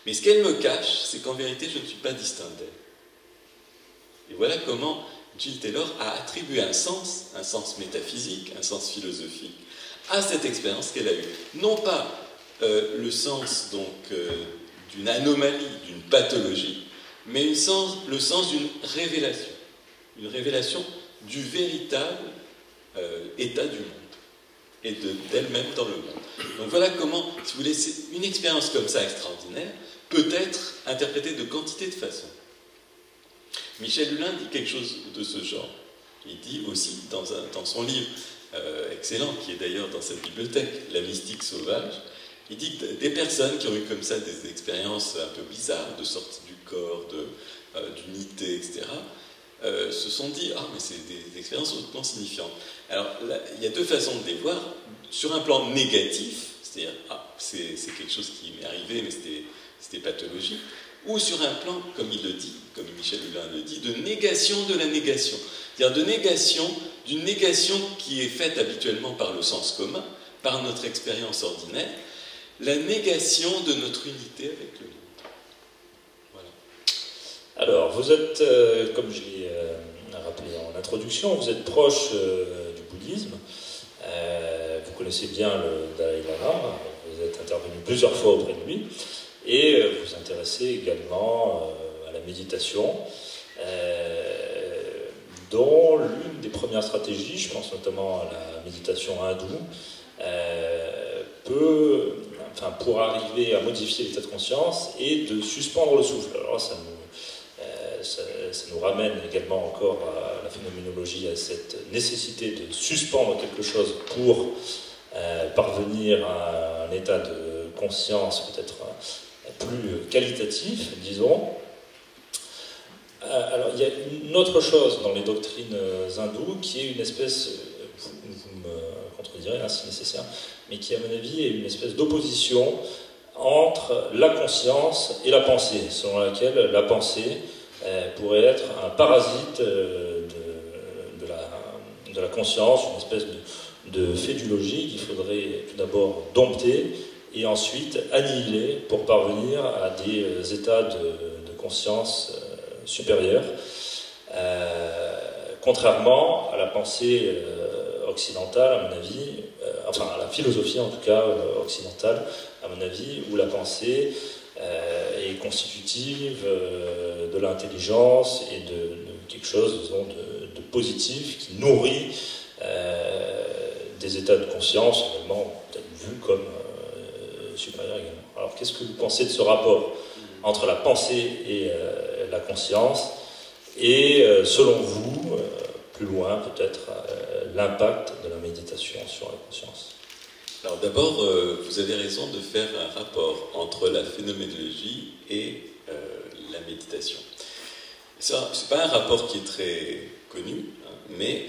Mais ce qu'elles me cachent, c'est qu'en vérité, je ne suis pas distinct d'elles. Et voilà comment Jill Taylor a attribué un sens métaphysique, un sens philosophique, à cette expérience qu'elle a eue. Non pas le sens d'une anomalie, d'une pathologie, mais le sens d'une révélation du véritable état du monde et d'elle-même dans le monde. Donc voilà comment, si vous voulez, une expérience comme ça extraordinaire peut être interprétée de quantité de façons. Michel Hulin dit quelque chose de ce genre. Il dit aussi dans son livre excellent, qui est d'ailleurs dans cette bibliothèque, La mystique sauvage, il dit que des personnes qui ont eu comme ça des expériences un peu bizarres, de sortie du corps, d'unité, etc., se sont dit « Ah, mais c'est des expériences hautement signifiantes ». Alors, là, il y a deux façons de les voir. Sur un plan négatif, c'est-à-dire « Ah, c'est quelque chose qui m'est arrivé, mais c'était pathologique », ou sur un plan, comme il le dit, comme Michel Hulin le dit, de négation de la négation. C'est-à-dire d'une négation qui est faite habituellement par le sens commun, par notre expérience ordinaire, la négation de notre unité avec le monde. Voilà. Alors, vous êtes, comme je l'ai rappelé en introduction, vous êtes proche du bouddhisme. Vous connaissez bien le Dalai Lama, vous êtes intervenu plusieurs fois auprès de lui, et vous vous intéressez également à la méditation, dont l'une des premières stratégies, je pense notamment à la méditation hindoue, pour arriver à modifier l'état de conscience et de suspendre le souffle. Alors ça nous ramène également encore à la phénoménologie, à cette nécessité de suspendre quelque chose pour parvenir à un état de conscience peut-être plus qualitatif, disons. Alors il y a une autre chose dans les doctrines hindoues qui est une espèce, vous me contredirez hein, si nécessaire, mais qui à mon avis est une espèce d'opposition entre la conscience et la pensée, selon laquelle la pensée pourrait être un parasite de la conscience, une espèce de fédulogie qu'il faudrait tout d'abord dompter et ensuite annihiler pour parvenir à des états de conscience supérieurs, contrairement à la pensée occidentale, à mon avis, enfin à la philosophie en tout cas occidentale, à mon avis, où la pensée est constitutive de l'intelligence et de quelque chose, disons, de positif qui nourrit des états de conscience, également peut-être vus comme supérieurs également. Alors qu'est-ce que vous pensez de ce rapport entre la pensée et la conscience et, selon vous, plus loin peut-être, l'impact de la méditation sur la conscience? Alors d'abord, vous avez raison de faire un rapport entre la phénoménologie et la méditation. Ce n'est pas un rapport qui est très connu, hein, mais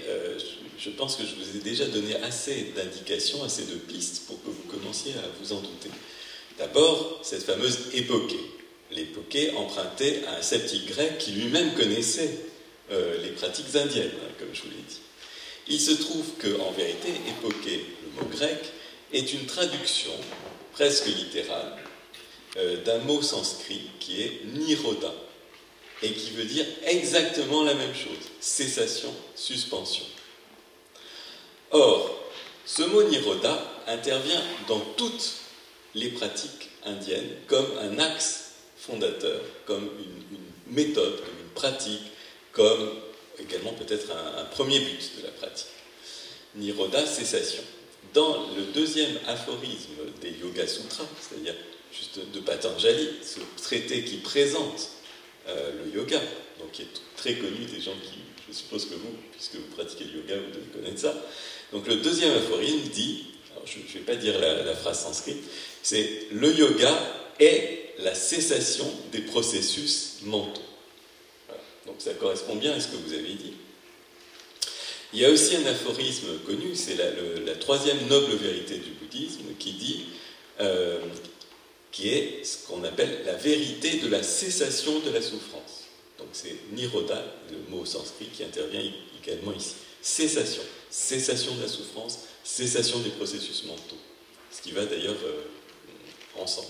je pense que je vous ai déjà donné assez d'indications, assez de pistes pour que vous commenciez à vous en douter. D'abord, cette fameuse époquée. L'époquée empruntée à un sceptique grec qui lui-même connaissait les pratiques indiennes, hein, comme je vous l'ai dit. Il se trouve qu'en vérité, époquée, le mot grec, est une traduction presque littérale d'un mot sanskrit qui est nirodha et qui veut dire exactement la même chose, cessation, suspension. Or, ce mot nirodha intervient dans toutes les pratiques indiennes comme un axe fondateur, comme une méthode, comme une pratique, comme également peut-être un premier but de la pratique. Nirodha, cessation. Dans le deuxième aphorisme des Yoga Sutras, c'est-à-dire juste de Patanjali, ce traité qui présente le yoga, donc qui est très connu des gens qui, je suppose que vous, puisque vous pratiquez le yoga, vous devez connaître ça. Donc le deuxième aphorisme dit, alors je ne vais pas dire la phrase sanskrit, c'est le yoga est la cessation des processus mentaux. Voilà. Donc ça correspond bien à ce que vous avez dit. Il y a aussi un aphorisme connu, c'est la troisième noble vérité du bouddhisme, qui dit, qui est ce qu'on appelle la vérité de la cessation de la souffrance. Donc c'est Nirodha, le mot sanskrit qui intervient également ici. Cessation. Cessation de la souffrance, cessation des processus mentaux. Ce qui va d'ailleurs ensemble.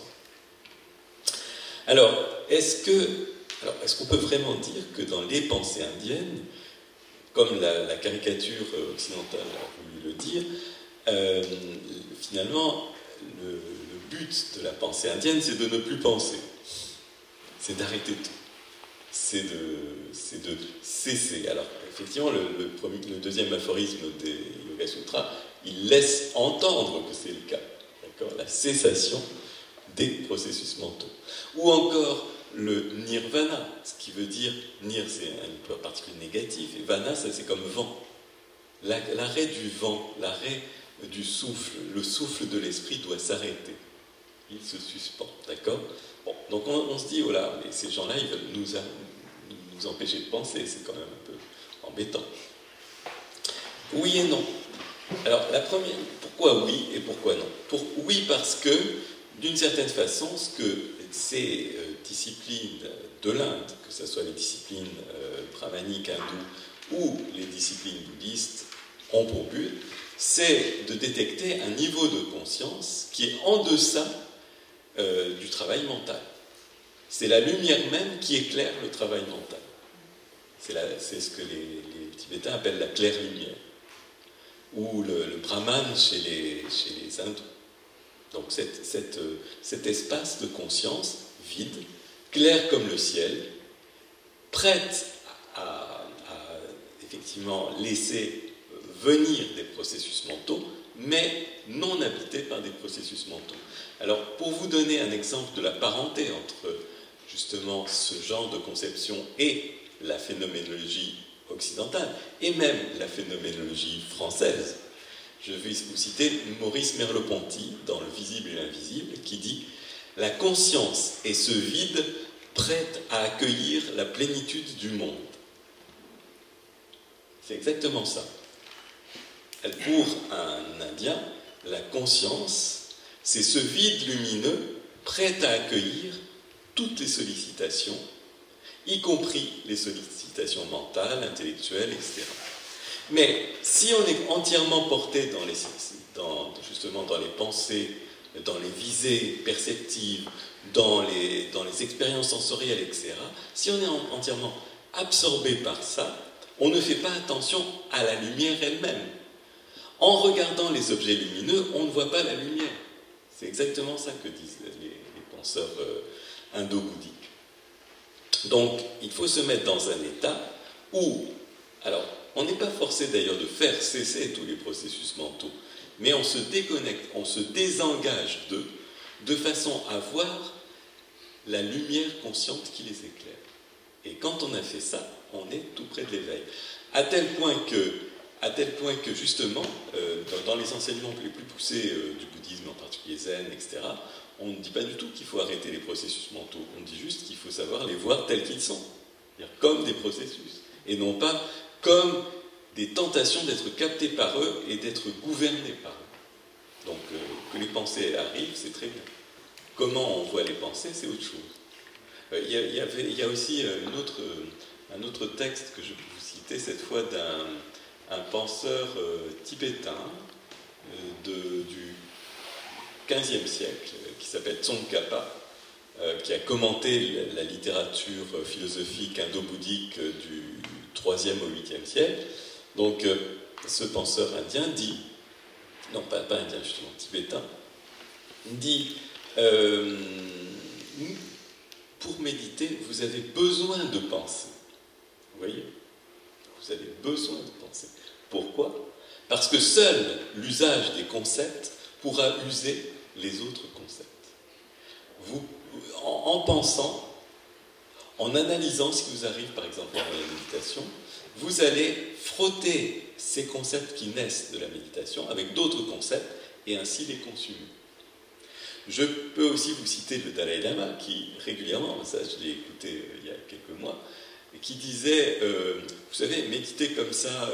Alors, est-ce qu'on peut vraiment dire que dans les pensées indiennes, comme la caricature occidentale a voulu le dire, finalement, le but de la pensée indienne, c'est de ne plus penser. C'est d'arrêter tout. C'est de cesser. Alors, effectivement, le deuxième aphorisme des Yoga Sutras, il laisse entendre que c'est le cas. D'accord ? La cessation des processus mentaux. Ou encore le nirvana, ce qui veut dire, nir c'est un particule négatif, et vana, ça c'est comme vent. L'arrêt du vent, l'arrêt du souffle, le souffle de l'esprit doit s'arrêter. Il se suspend, d'accord ? Bon, donc on se dit, oh là, mais ces gens-là, ils veulent nous empêcher de penser, c'est quand même un peu embêtant. Oui et non. Alors, la première, pourquoi oui et pourquoi non ? Oui, parce que, d'une certaine façon, ce que ces disciplines de l'Inde, que ce soit les disciplines brahmaniques, hindoues ou les disciplines bouddhistes, ont pour but, c'est de détecter un niveau de conscience qui est en deçà du travail mental. C'est la lumière même qui éclaire le travail mental. C'est ce que les Tibétains appellent la claire lumière, ou le brahman chez les hindous. Donc cet espace de conscience vide, clair comme le ciel, prête à effectivement laisser venir des processus mentaux, mais non habité par des processus mentaux. Alors, pour vous donner un exemple de la parenté entre justement ce genre de conception et la phénoménologie occidentale, et même la phénoménologie française, je vais vous citer Maurice Merleau-Ponty dans Le visible et l'invisible, qui dit « La conscience est ce vide prête à accueillir la plénitude du monde. » C'est exactement ça. Pour un Indien, la conscience, c'est ce vide lumineux prêt à accueillir toutes les sollicitations, y compris les sollicitations mentales, intellectuelles, etc. Mais si on est entièrement porté justement dans les pensées, dans les visées perceptives, dans les expériences sensorielles, etc., si on est entièrement absorbé par ça, on ne fait pas attention à la lumière elle-même. En regardant les objets lumineux, on ne voit pas la lumière. C'est exactement ça que disent les penseurs indo-bouddhiques. Donc, il faut se mettre dans un état où, alors, on n'est pas forcé d'ailleurs de faire cesser tous les processus mentaux, mais on se déconnecte, on se désengage d'eux, de façon à voir la lumière consciente qui les éclaire. Et quand on a fait ça, on est tout près de l'éveil. À tel point que justement, dans les enseignements les plus poussés du bouddhisme, en particulier zen, etc., on ne dit pas du tout qu'il faut arrêter les processus mentaux. On dit juste qu'il faut savoir les voir tels qu'ils sont, c'est-à-dire comme des processus, et non pas comme des tentations d'être captés par eux et d'être gouvernés par eux. Donc, que les pensées arrivent, c'est très bien. Comment on voit les pensées, c'est autre chose. Il y a aussi un autre texte que je peux vous citer, cette fois d'un penseur tibétain du XVe siècle, qui s'appelle Tsongkhapa, qui a commenté la littérature philosophique indo-bouddhique du IIIe au VIIIe siècle. Donc, ce penseur indien dit, non pas indien justement, tibétain, dit pour méditer, vous avez besoin de penser. Vous voyez ? Vous avez besoin de penser. Pourquoi ? Parce que seul l'usage des concepts pourra user les autres concepts. Vous, en pensant, en analysant ce qui vous arrive, par exemple, dans la méditation, vous allez frotter ces concepts qui naissent de la méditation avec d'autres concepts et ainsi les consumer. Je peux aussi vous citer le Dalai Lama, qui régulièrement, ça je l'ai écouté il y a quelques mois, qui disait, vous savez, méditer comme ça,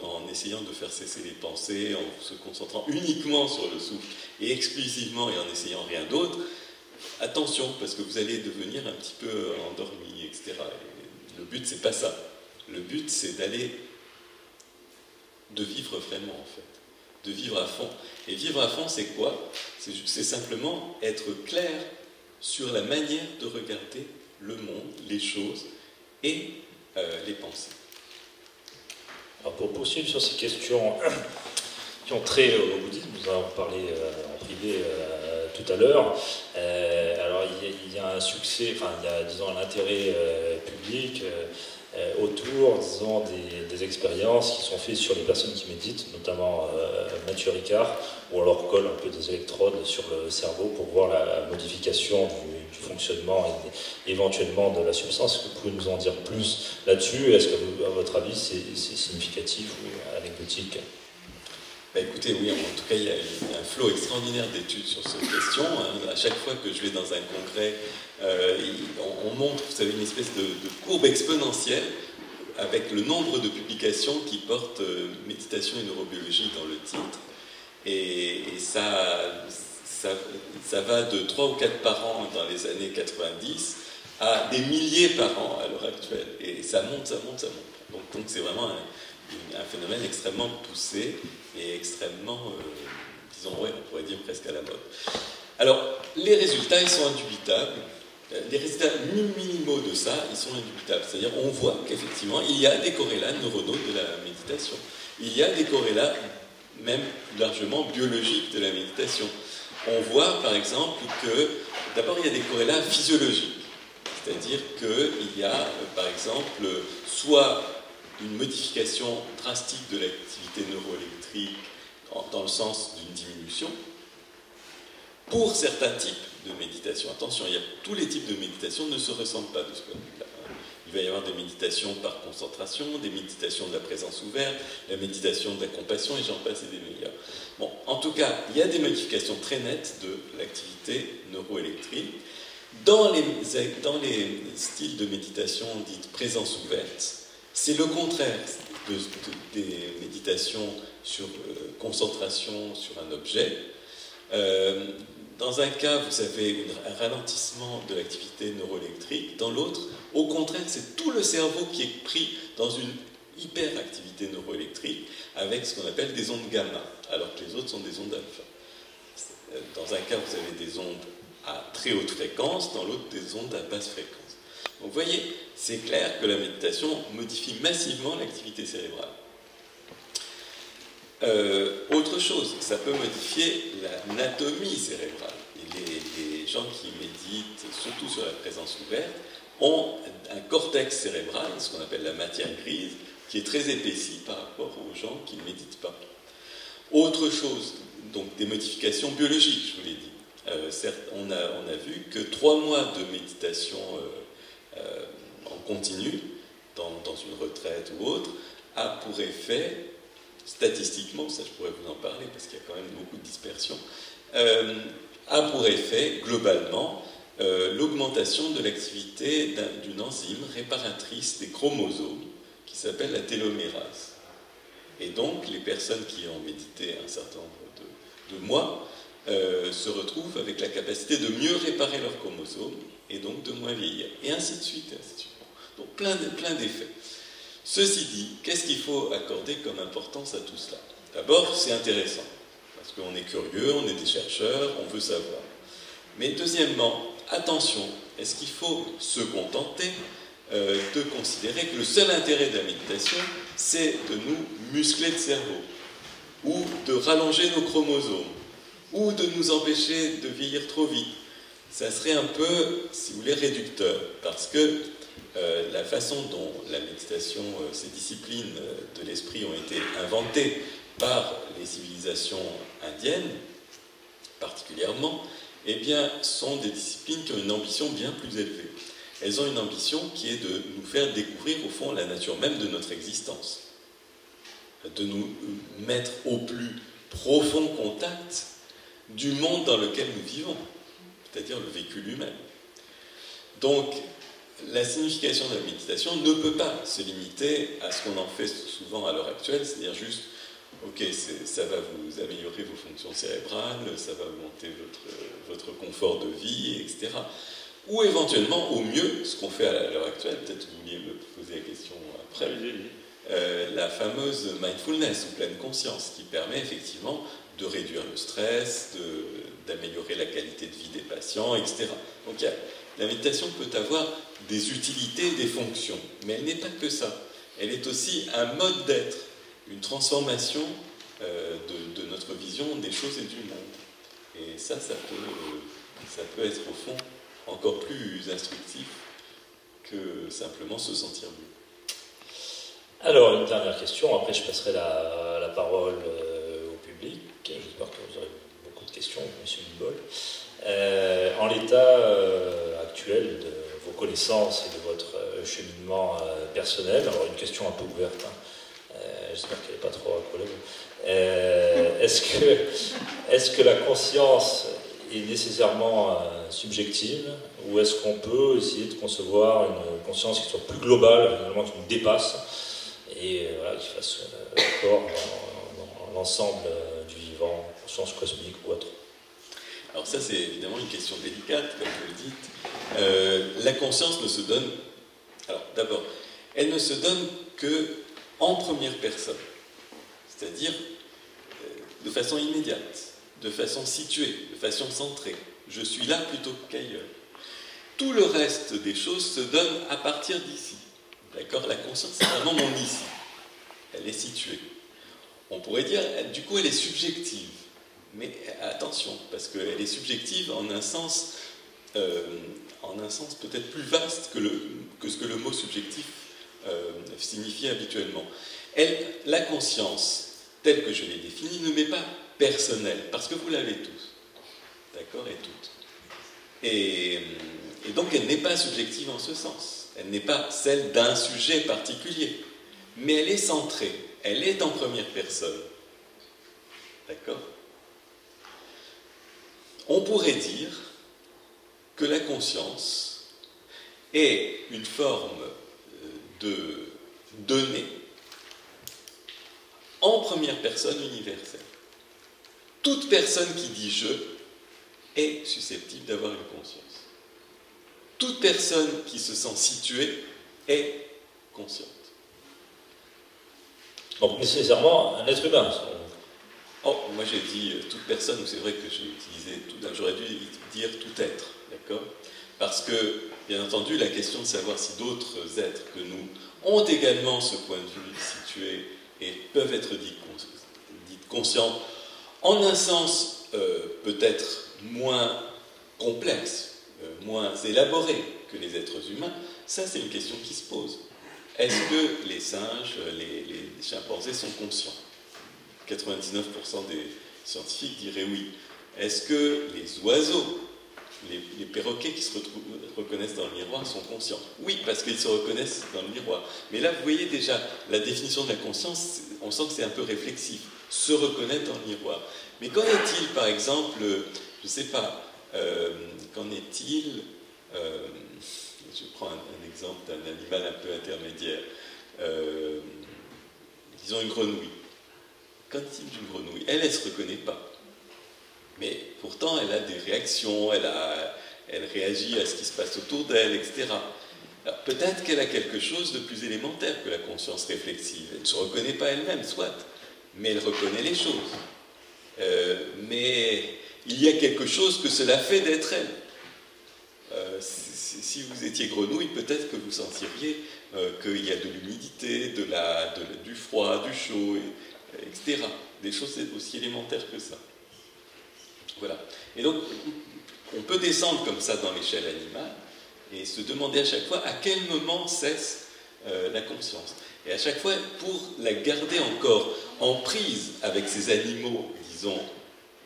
en essayant de faire cesser les pensées, en se concentrant uniquement sur le souffle, et exclusivement et en essayant rien d'autre, attention, parce que vous allez devenir un petit peu endormi, etc. Et le but, c'est pas ça. Le but, c'est de vivre vraiment, en fait. De vivre à fond. Et vivre à fond, c'est quoi? C'est simplement être clair sur la manière de regarder le monde, les choses et les pensées. Alors pour poursuivre sur ces questions qui ont trait au bouddhisme, nous en avons parlé en privé tout à l'heure. Alors il y a un succès, enfin il y a, disons, un intérêt public autour, disons, des expériences qui sont faites sur les personnes qui méditent, notamment Mathieu Ricard, où on leur colle un peu des électrodes sur le cerveau pour voir la modification du fonctionnement et éventuellement de la substance. Est-ce que vous pouvez nous en dire plus là-dessus? Est-ce que, à votre avis, c'est significatif ou anecdotique? Écoutez, oui, en tout cas, il y a un flot extraordinaire d'études sur cette question. À chaque fois que je vais dans un congrès, on montre, vous savez, une espèce de courbe exponentielle avec le nombre de publications qui portent méditation et neurobiologie dans le titre. Et ça va de 3 ou 4 par an dans les années 90 à des milliers par an à l'heure actuelle. Et ça monte, ça monte, ça monte. Donc c'est vraiment un phénomène extrêmement poussé et extrêmement, disons, ouais, on pourrait dire presque à la mode. Alors, les résultats, ils sont indubitables. Les résultats minimaux de ça, ils sont indubitables. C'est-à-dire, on voit qu'effectivement, il y a des corrélats neuronaux de la méditation. Il y a des corrélats, même largement biologiques, de la méditation. On voit, par exemple, que, d'abord, il y a des corrélats physiologiques. C'est-à-dire qu'il y a, par exemple, soit une modification drastique de l'activité neuroélectrique dans le sens d'une diminution, pour certains types de méditation. Attention, tous les types de méditation ne se ressemblent pas de ce point de vue-là. Il va y avoir des méditations par concentration, des méditations de la présence ouverte, la méditation de la compassion, et j'en passe et des meilleurs. Bon, en tout cas, il y a des modifications très nettes de l'activité neuroélectrique. Dans les styles de méditation dites présence ouverte, c'est le contraire des méditations sur concentration sur un objet. Dans un cas, vous avez un ralentissement de l'activité neuroélectrique. Dans l'autre, au contraire, c'est tout le cerveau qui est pris dans une hyperactivité neuroélectrique avec ce qu'on appelle des ondes gamma, alors que les autres sont des ondes alpha. Dans un cas, vous avez des ondes à très haute fréquence, dans l'autre, des ondes à basse fréquence. Donc vous voyez, c'est clair que la méditation modifie massivement l'activité cérébrale. Autre chose, ça peut modifier l'anatomie cérébrale. Et les gens qui méditent, surtout sur la présence ouverte, ont un cortex cérébral, ce qu'on appelle la matière grise, qui est très épaissi par rapport aux gens qui ne méditent pas. Autre chose, donc des modifications biologiques, je vous l'ai dit. Certes, on a vu que 3 mois de méditation en continu, dans une retraite ou autre, a pour effet, statistiquement, ça je pourrais vous en parler parce qu'il y a quand même beaucoup de dispersion, a pour effet, globalement, l'augmentation de l'activité d'une enzyme réparatrice des chromosomes qui s'appelle la télomérase. Et donc, les personnes qui ont médité un certain nombre de mois se retrouvent avec la capacité de mieux réparer leurs chromosomes et donc de moins vieillir. Et ainsi de suite, et ainsi de suite. Donc, plein d'effets. Ceci dit, qu'est-ce qu'il faut accorder comme importance à tout cela? D'abord, c'est intéressant, parce qu'on est curieux, on est des chercheurs, on veut savoir. Mais deuxièmement, attention, est-ce qu'il faut se contenter de considérer que le seul intérêt de la méditation, c'est de nous muscler le cerveau, ou de rallonger nos chromosomes, ou de nous empêcher de vieillir trop vite? Ça serait un peu, si vous voulez, réducteur, parce que la façon dont la méditation, ces disciplines de l'esprit ont été inventées par les civilisations indiennes, particulièrement, eh bien, sont des disciplines qui ont une ambition bien plus élevée. Elles ont une ambition qui est de nous faire découvrir, au fond, la nature même de notre existence, de nous mettre au plus profond contact du monde dans lequel nous vivons. c'est-à-dire le vécu lui-même. Donc, la signification de la méditation ne peut pas se limiter à ce qu'on en fait souvent à l'heure actuelle, c'est-à-dire juste, ok, ça va vous améliorer vos fonctions cérébrales, ça va augmenter votre confort de vie, etc. Ou éventuellement, au mieux, ce qu'on fait à l'heure actuelle, peut-être vous vouliez me poser la question après, la fameuse mindfulness ou pleine conscience, qui permet effectivement de réduire le stress, d'améliorer la qualité de vie des patients, etc. Donc la méditation peut avoir des utilités, des fonctions, mais elle n'est pas que ça. Elle est aussi un mode d'être, une transformation de notre vision des choses et du monde. Et ça peut être au fond encore plus instructif que simplement se sentir mieux. Alors, une dernière question, après je passerai la parole au public. J'espère que vous aurez beaucoup de questions, M. Bibol. En l'état actuel de vos connaissances et de votre cheminement personnel, alors une question un peu ouverte, j'espère qu'elle n'est pas trop à problème. Est-ce que la conscience est nécessairement subjective, ou est-ce qu'on peut essayer de concevoir une conscience qui soit plus globale, finalement qui nous dépasse, et voilà, qui fasse corps dans l'ensemble du vivant, conscience cosmique ou autre? Alors ça, c'est évidemment une question délicate, comme vous le dites. La conscience ne se donne... Alors d'abord, elle ne se donne que en première personne, c'est-à-dire de façon immédiate, de façon située, de façon centrée. Je suis là plutôt qu'ailleurs. Tout le reste des choses se donne à partir d'ici. D'accord? La conscience, c'est vraiment mon ici. Elle est située. On pourrait dire, du coup, elle est subjective. Mais attention, parce qu'elle est subjective en un sens peut-être plus vaste que ce que le mot subjectif signifie habituellement. La conscience, telle que je l'ai définie, ne m'est pas personnelle, parce que vous l'avez tous, d'accord, et toutes. Et donc elle n'est pas subjective en ce sens. Elle n'est pas celle d'un sujet particulier, mais elle est centrée, elle est en première personne. D'accord? On pourrait dire que la conscience est une forme de donnée en première personne universelle. Toute personne qui dit « je » est susceptible d'avoir une conscience. Toute personne qui se sent située est consciente. Donc nécessairement un être humain. Oh, moi j'ai dit toute personne, c'est vrai que j'ai utilisé tout, j'aurais dû dire tout être, d'accord? Parce que, bien entendu, la question de savoir si d'autres êtres que nous ont également ce point de vue situé et peuvent être dites conscients, en un sens peut-être moins complexe, moins élaboré que les êtres humains, ça c'est une question qui se pose. Est-ce que les singes, les chimpanzés sont conscients? 99% des scientifiques diraient oui. Est-ce que les oiseaux, les perroquets qui se reconnaissent dans le miroir sont conscients? Oui, parce qu'ils se reconnaissent dans le miroir. Mais là, vous voyez déjà, la définition de la conscience, on sent que c'est un peu réflexif. Se reconnaître dans le miroir. Mais qu'en est-il, par exemple, je ne sais pas, qu'en est-il, je prends un exemple d'un animal un peu intermédiaire, disons une grenouille. Qu'en est-il d'une grenouille? Elle ne se reconnaît pas. Mais pourtant, elle a des réactions, elle réagit à ce qui se passe autour d'elle, etc. Alors peut-être qu'elle a quelque chose de plus élémentaire que la conscience réflexive. Elle ne se reconnaît pas elle-même, soit, mais elle reconnaît les choses. Mais il y a quelque chose que cela fait d'être elle. Si vous étiez grenouille, peut-être que vous sentiriez qu'il y a de l'humidité, du froid, du chaud, etc. Des choses aussi élémentaires que ça. Voilà. Et donc, on peut descendre comme ça dans l'échelle animale et se demander à chaque fois à quel moment cesse la conscience. Et à chaque fois, pour la garder encore en prise avec ces animaux, disons,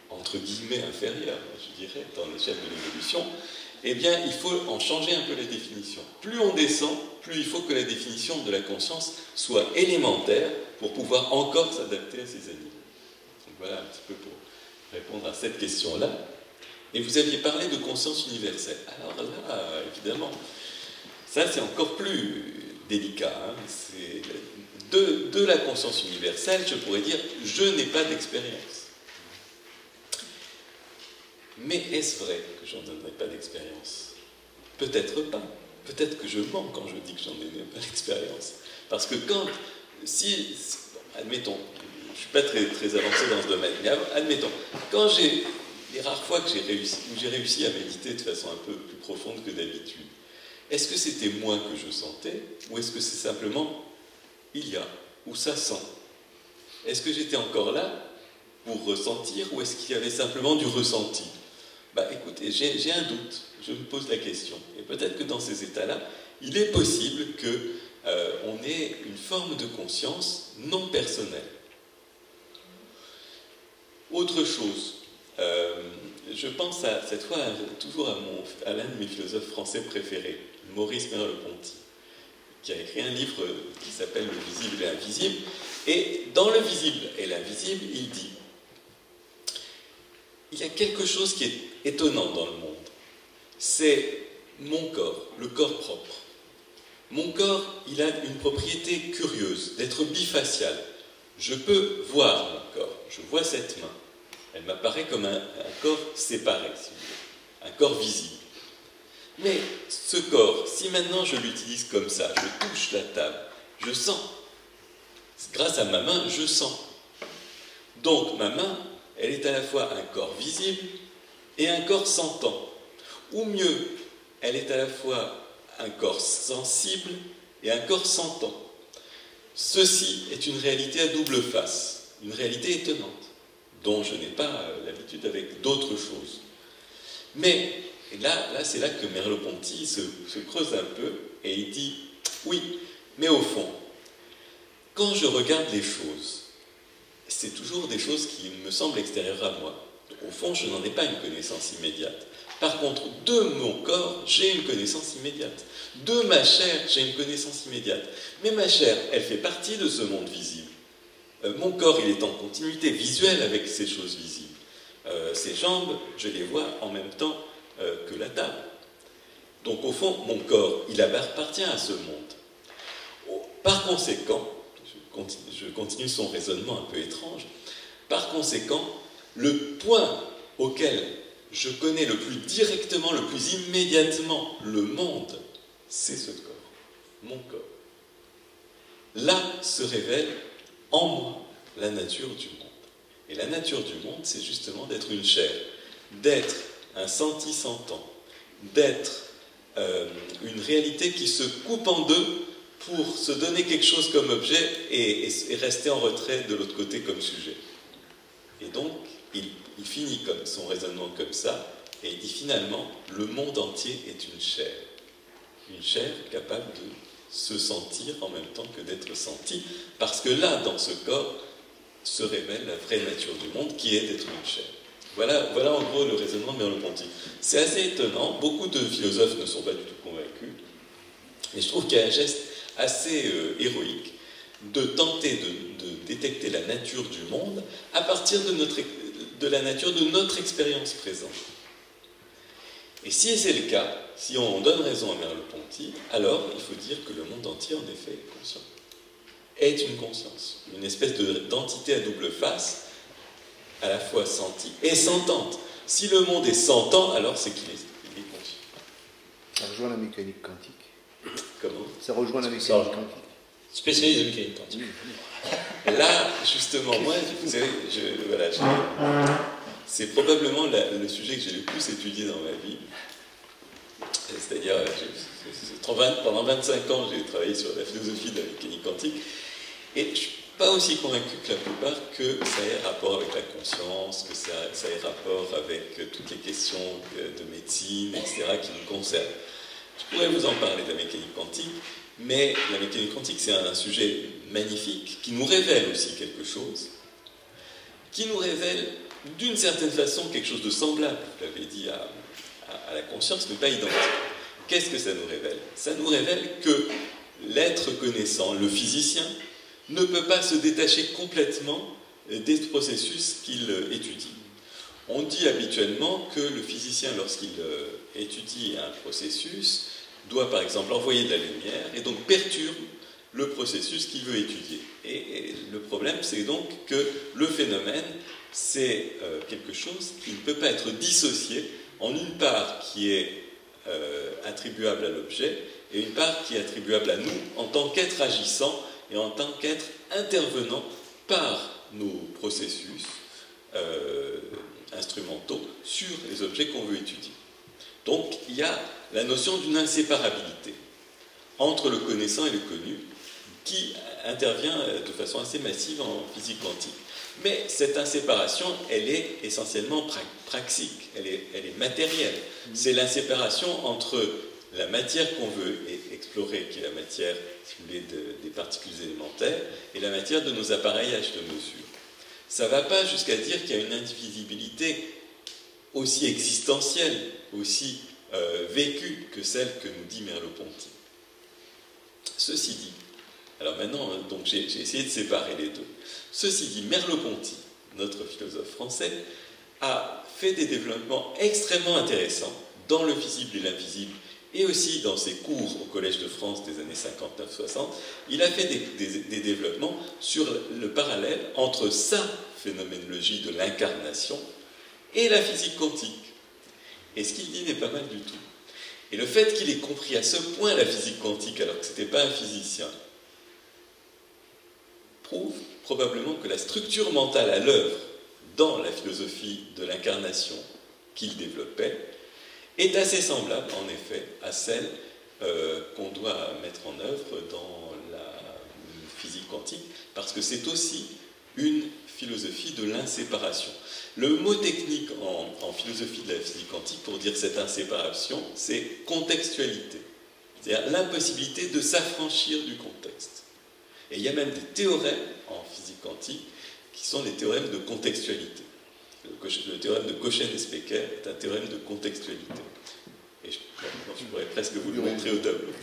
entre guillemets inférieurs, je dirais, dans l'échelle de l'évolution, eh bien, il faut en changer un peu la définition. Plus on descend, plus il faut que la définition de la conscience soit élémentaire pour pouvoir encore s'adapter à ces animaux. Donc voilà un petit peu pour répondre à cette question-là. Et vous aviez parlé de conscience universelle. Alors là, évidemment, ça c'est encore plus délicat. Hein. De la conscience universelle, je pourrais dire, je n'ai pas d'expérience. Mais est-ce vrai que j'en ai pas d'expérience? Peut-être pas. Peut-être que je mens quand je dis que j'en ai pas d'expérience. Parce que quand, admettons, je ne suis pas très, très avancé dans ce domaine, mais admettons, quand les rares fois que j'ai réussi à méditer de façon un peu plus profonde que d'habitude, est-ce que c'était moi que je sentais, ou est-ce que c'est simplement il y a, ou ça sent? Est-ce que j'étais encore là pour ressentir, ou est-ce qu'il y avait simplement du ressenti? Écoutez, j'ai un doute, je me pose la question. Et peut-être que dans ces états-là, il est possible qu'on ait une forme de conscience non personnelle. Autre chose, je pense cette fois toujours à l'un de mes philosophes français préférés, Maurice Merleau-Ponty, qui a écrit un livre qui s'appelle Le visible et l'invisible. Et dans le visible et l'invisible, il dit: il y a quelque chose qui est étonnant dans le monde. C'est mon corps, le corps propre. Mon corps, il a une propriété curieuse, d'être bifacial. Je peux voir mon corps, je vois cette main. Elle m'apparaît comme un corps séparé, si vous voulez, un corps visible. Mais ce corps, si maintenant je l'utilise comme ça, je touche la table, je sens. Grâce à ma main, je sens. Donc ma main, elle est à la fois un corps visible et un corps sentant. Ou mieux, elle est à la fois un corps sensible et un corps sentant. Ceci est une réalité à double face, une réalité étonnante, dont je n'ai pas l'habitude avec d'autres choses. Mais là c'est là que Merleau-Ponty se creuse un peu et il dit: oui, mais au fond, quand je regarde les choses, c'est toujours des choses qui me semblent extérieures à moi. Au fond, je n'en ai pas une connaissance immédiate. Par contre, de mon corps, j'ai une connaissance immédiate. De ma chair, j'ai une connaissance immédiate. Mais ma chair, elle fait partie de ce monde visible. Mon corps, il est en continuité visuelle avec ces choses visibles. Ces jambes, je les vois en même temps que la table. Donc, au fond, mon corps, il appartient à ce monde. Par conséquent, je continue son raisonnement un peu étrange, par conséquent, le point auquel je connais le plus directement, le plus immédiatement le monde, c'est ce corps, mon corps. Là se révèle en moi la nature du monde. Et la nature du monde, c'est justement d'être une chair, d'être un senti-sentant, d'être une réalité qui se coupe en deux pour se donner quelque chose comme objet et rester en retrait de l'autre côté comme sujet. Et donc, il finit comme son raisonnement comme ça, et il dit finalement, le monde entier est une chair capable de se sentir en même temps que d'être sentie, parce que là, dans ce corps, se révèle la vraie nature du monde, qui est d'être une chair. Voilà en gros le raisonnement de Merleau-Ponty. C'est assez étonnant, beaucoup de philosophes ne sont pas du tout convaincus, mais je trouve qu'il y a un geste assez héroïque de tenter de détecter la nature du monde à partir de la nature de notre expérience présente. Et si c'est le cas, si on donne raison à Merleau-Ponty, alors il faut dire que le monde entier, en effet, est conscient. Est une conscience, une espèce d'entité à double face, à la fois sentie et sentante. Si le monde est sentant, alors c'est qu'il est conscient. Ça rejoint la mécanique quantique. Comment ? Ça rejoint la mécanique quantique. Spécialiste de mécanique quantique. Là, justement, moi, vous savez, c'est probablement le sujet que j'ai le plus étudié dans ma vie. C'est-à-dire, pendant 25 ans, j'ai travaillé sur la philosophie de la mécanique quantique, et je ne suis pas aussi convaincu que la plupart que ça ait rapport avec la conscience, que ça ait rapport avec toutes les questions de médecine, etc., qui nous concernent. Je pourrais vous en parler de la mécanique quantique, mais la mécanique quantique, c'est un sujet magnifique, qui nous révèle aussi quelque chose, qui nous révèle d'une certaine façon quelque chose de semblable, vous l'avez dit, à la conscience, mais pas identique. Qu'est-ce que ça nous révèle ? Ça nous révèle que l'être connaissant, le physicien, ne peut pas se détacher complètement des processus qu'il étudie. On dit habituellement que le physicien, lorsqu'il étudie un processus, doit par exemple envoyer de la lumière et donc perturbe le processus qu'il veut étudier. Et le problème, c'est donc que le phénomène, c'est quelque chose qui ne peut pas être dissocié en une part qui est attribuable à l'objet et une part qui est attribuable à nous en tant qu'être agissant et en tant qu'être intervenant par nos processus instrumentaux sur les objets qu'on veut étudier. Donc il y a la notion d'une inséparabilité entre le connaissant et le connu qui intervient de façon assez massive en physique quantique. Mais cette inséparation, elle est essentiellement praxique, elle est matérielle. C'est l'inséparation entre la matière qu'on veut explorer, qui est la matière, si vous voulez, des particules élémentaires, et la matière de nos appareillages de mesure. Ça ne va pas jusqu'à dire qu'il y a une indivisibilité aussi existentielle, aussi vécue que celle que nous dit Merleau-Ponty. Ceci dit, alors maintenant, donc j'ai essayé de séparer les deux. Ceci dit, Merleau-Ponty, notre philosophe français, a fait des développements extrêmement intéressants dans le visible et l'invisible, et aussi dans ses cours au Collège de France des années 59-60. Il a fait des développements sur le parallèle entre sa phénoménologie de l'incarnation et la physique quantique. Et ce qu'il dit n'est pas mal du tout. Et le fait qu'il ait compris à ce point la physique quantique, alors que ce n'était pas un physicien, prouve probablement que la structure mentale à l'œuvre dans la philosophie de l'incarnation qu'il développait est assez semblable, en effet, à celle qu'on doit mettre en œuvre dans la physique quantique, parce que c'est aussi une philosophie de l'inséparation. Le mot technique en philosophie de la physique quantique pour dire cette inséparation, c'est contextualité, c'est-à-dire l'impossibilité de s'affranchir du contexte. Et il y a même des théorèmes en physique quantique qui sont des théorèmes de contextualité. Le théorème de Cochet et Specker est un théorème de contextualité. Et je pourrais presque vous le montrer au tableau.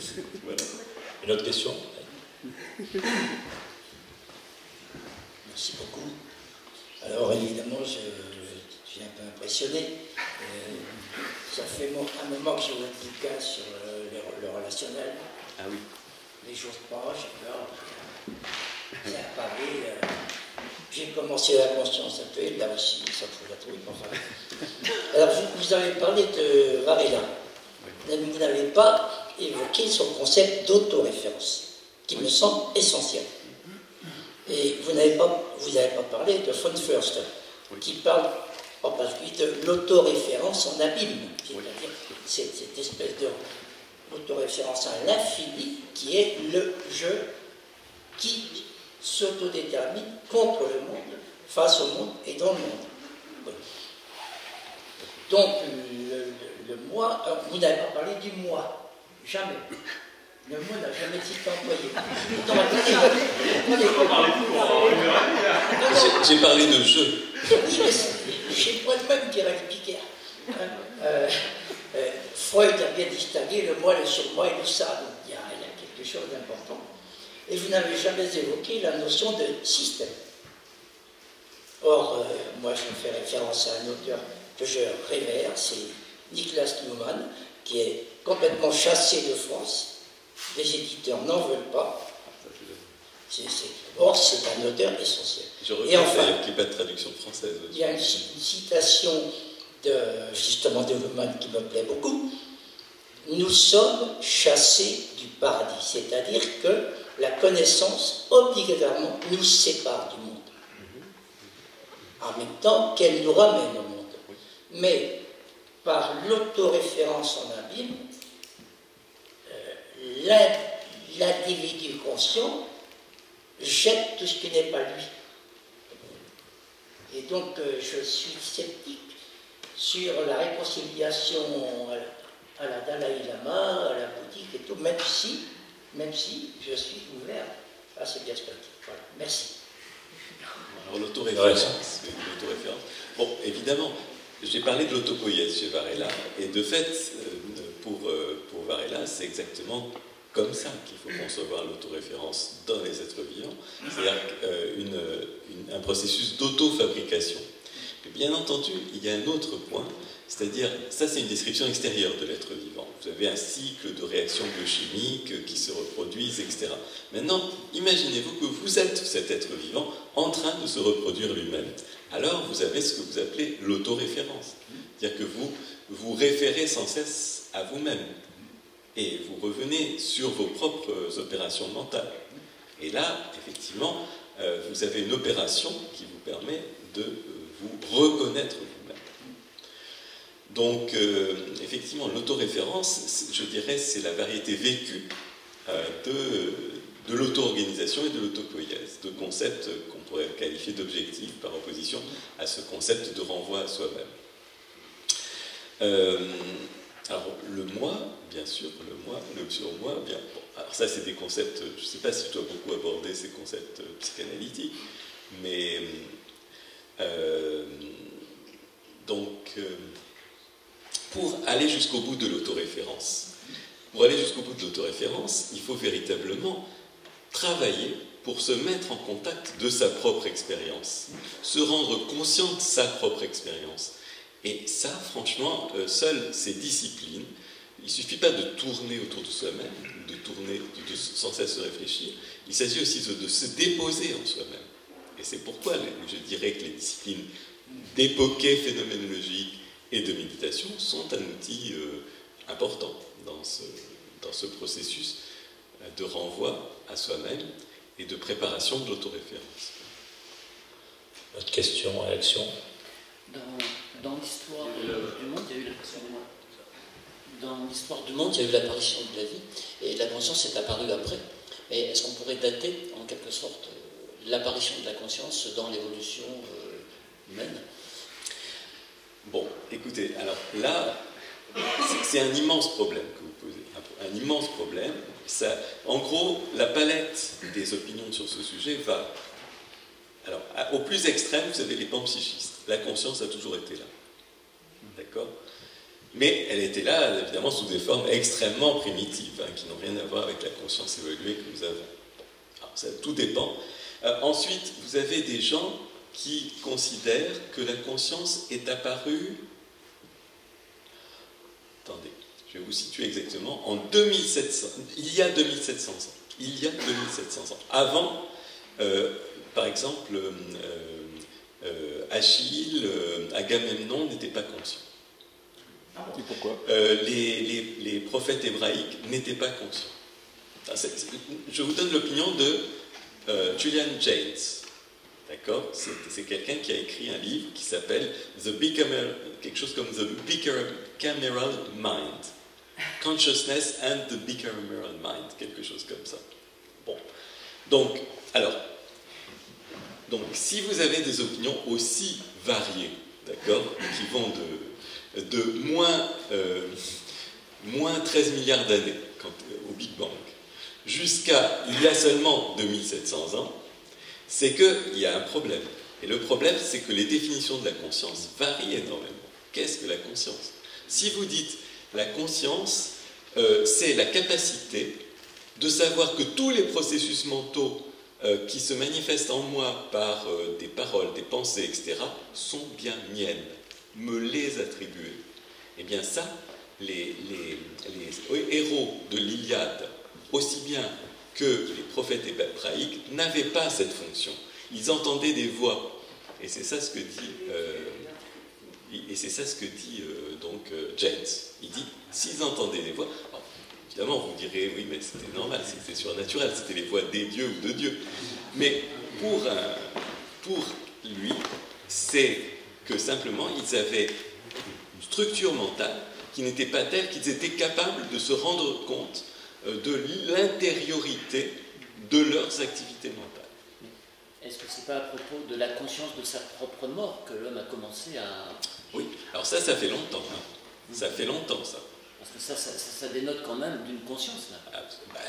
Voilà. Une autre question? Merci beaucoup. Alors évidemment, je suis un peu impressionné. Ça fait un moment que je vois le bouquin sur le relationnel. Ah oui. Les jours proches, c'est à Paris. J'ai commencé la conscience actuelle, là aussi, ça faut la trouver. Enfin. Alors vous avez parlé de Varela. Vous n'avez pas évoqué son concept d'autoréférence, qui me semble essentiel. Et vous n'avez pas parlé de von Förster, qui parle en particulier de l'autoréférence en abîme, c'est-à-dire cette espèce de autoréférence à l'infini qui est le je qui s'autodétermine contre le monde, face au monde et dans le monde. Oui. Donc le moi, vous n'avez pas parlé du moi, jamais. Le mot n'a jamais été employé. J'ai parlé de je. Oui, mais j'ai moi-même qui expliqué. Freud a bien distingué le moi, le surmoi et le ça. Donc il y a quelque chose d'important. Et vous n'avez jamais évoqué la notion de système. Or, moi je fais référence à un auteur que je révère, c'est Niklas Luhmann, qui est complètement chassé de France. Les éditeurs n'en veulent pas. Or, c'est un auteur essentiel. Je regrette d'ailleurs qu'il n'y ait pas de traduction française. Il y a une citation justement de Luhmann qui me plaît beaucoup. Nous sommes chassés du paradis, c'est-à-dire que la connaissance, obligatoirement, nous sépare du monde. En même temps qu'elle nous ramène au monde. Mais par l'autoréférence en abîme, l'individu conscient jette tout ce qui n'est pas lui. Et donc, je suis sceptique sur la réconciliation à la Dalai Lama, à la bouddhique et tout, même si je suis ouvert à ces perspectives. Voilà, merci. Alors l'autoréférence. Bon, évidemment, j'ai parlé de l'autopoïèse chez Varela, et de fait, pour Varela, c'est exactement comme ça qu'il faut concevoir l'autoréférence dans les êtres vivants, c'est-à-dire un processus d'auto-fabrication. Bien entendu, il y a un autre point, c'est-à-dire, ça c'est une description extérieure de l'être vivant. Vous avez un cycle de réactions biochimiques qui se reproduisent, etc. Maintenant, imaginez-vous que vous êtes cet être vivant en train de se reproduire lui-même. Alors, vous avez ce que vous appelez l'autoréférence. C'est-à-dire que vous vous référez sans cesse à vous-même. Et vous revenez sur vos propres opérations mentales. Et là, effectivement, vous avez une opération qui vous permet de vous reconnaître vous-même. Donc, effectivement, l'autoréférence, je dirais, c'est la variété vécue de l'auto-organisation et de l'autopoïèse, de concepts qu'on pourrait qualifier d'objectifs par opposition à ce concept de renvoi à soi-même. Alors, le moi, bien sûr, le surmoi, bien, bon, alors ça, c'est des concepts, je ne sais pas si je dois beaucoup aborder ces concepts psychanalytiques, mais donc, pour aller jusqu'au bout de l'autoréférence, il faut véritablement travailler pour se mettre en contact de sa propre expérience, se rendre conscient de sa propre expérience. Et ça, franchement, seules ces disciplines, il ne suffit pas de tourner autour de soi-même, de sans cesse se réfléchir, il s'agit aussi de se déposer en soi-même. Et c'est pourquoi je dirais que les disciplines d'époquée phénoménologique et de méditation sont un outil important dans ce processus de renvoi à soi-même et de préparation de l'autoréférence. Autre question, réaction? Dans l'histoire du monde, il y a eu l'apparition de la vie, et la conscience est apparue après. Et est-ce qu'on pourrait dater, en quelque sorte, l'apparition de la conscience dans l'évolution humaine? Bon, écoutez, alors là, c'est un immense problème que vous posez. Un immense problème. Ça, en gros, la palette des opinions sur ce sujet va... Alors, au plus extrême, vous avez les panpsychistes. La conscience a toujours été là. D'accord? Mais elle était là, évidemment, sous des formes extrêmement primitives, qui n'ont rien à voir avec la conscience évoluée que nous avons. Alors, ça, tout dépend. Ensuite, vous avez des gens qui considèrent que la conscience est apparue... Attendez, je vais vous situer exactement. En 2700, il y a 2700 ans. Il y a 2700 ans. Avant, par exemple, Achille, Agamemnon n'étaient pas conscients. Et pourquoi les prophètes hébraïques n'étaient pas conscients. Je vous donne l'opinion de Julian Jaynes. D'accord? C'est quelqu'un qui a écrit un livre qui s'appelle quelque chose comme The Bicameral Mind. Consciousness and the Bicameral Mind. Quelque chose comme ça. Bon. Donc, si vous avez des opinions aussi variées, d'accord, qui vont de moins 13 milliards d'années au Big Bang, jusqu'à il y a seulement 2700 ans, c'est qu'il y a un problème. Et le problème, c'est que les définitions de la conscience varient énormément. Qu'est-ce que la conscience? Si vous dites la conscience, c'est la capacité de savoir que tous les processus mentaux qui se manifestent en moi par des paroles, des pensées, etc., sont bien miennes, me les attribuer. Eh bien ça, les héros de l'Iliade, aussi bien que les prophètes hébraïques, n'avaient pas cette fonction. Ils entendaient des voix. Et c'est ça ce que dit, Jaynes. Il dit, s'ils entendaient des voix... Alors, évidemment, vous direz, oui, mais c'était normal, c'était surnaturel, c'était les voix des dieux ou de Dieu. Mais pour lui, c'est que simplement, ils avaient une structure mentale qui n'était pas telle qu'ils étaient capables de se rendre compte de l'intériorité de leurs activités mentales. Est-ce que c'est pas à propos de la conscience de sa propre mort que l'homme a commencé à... Oui, alors ça fait longtemps. Ça fait longtemps, ça. Parce que ça dénote quand même d'une conscience, là.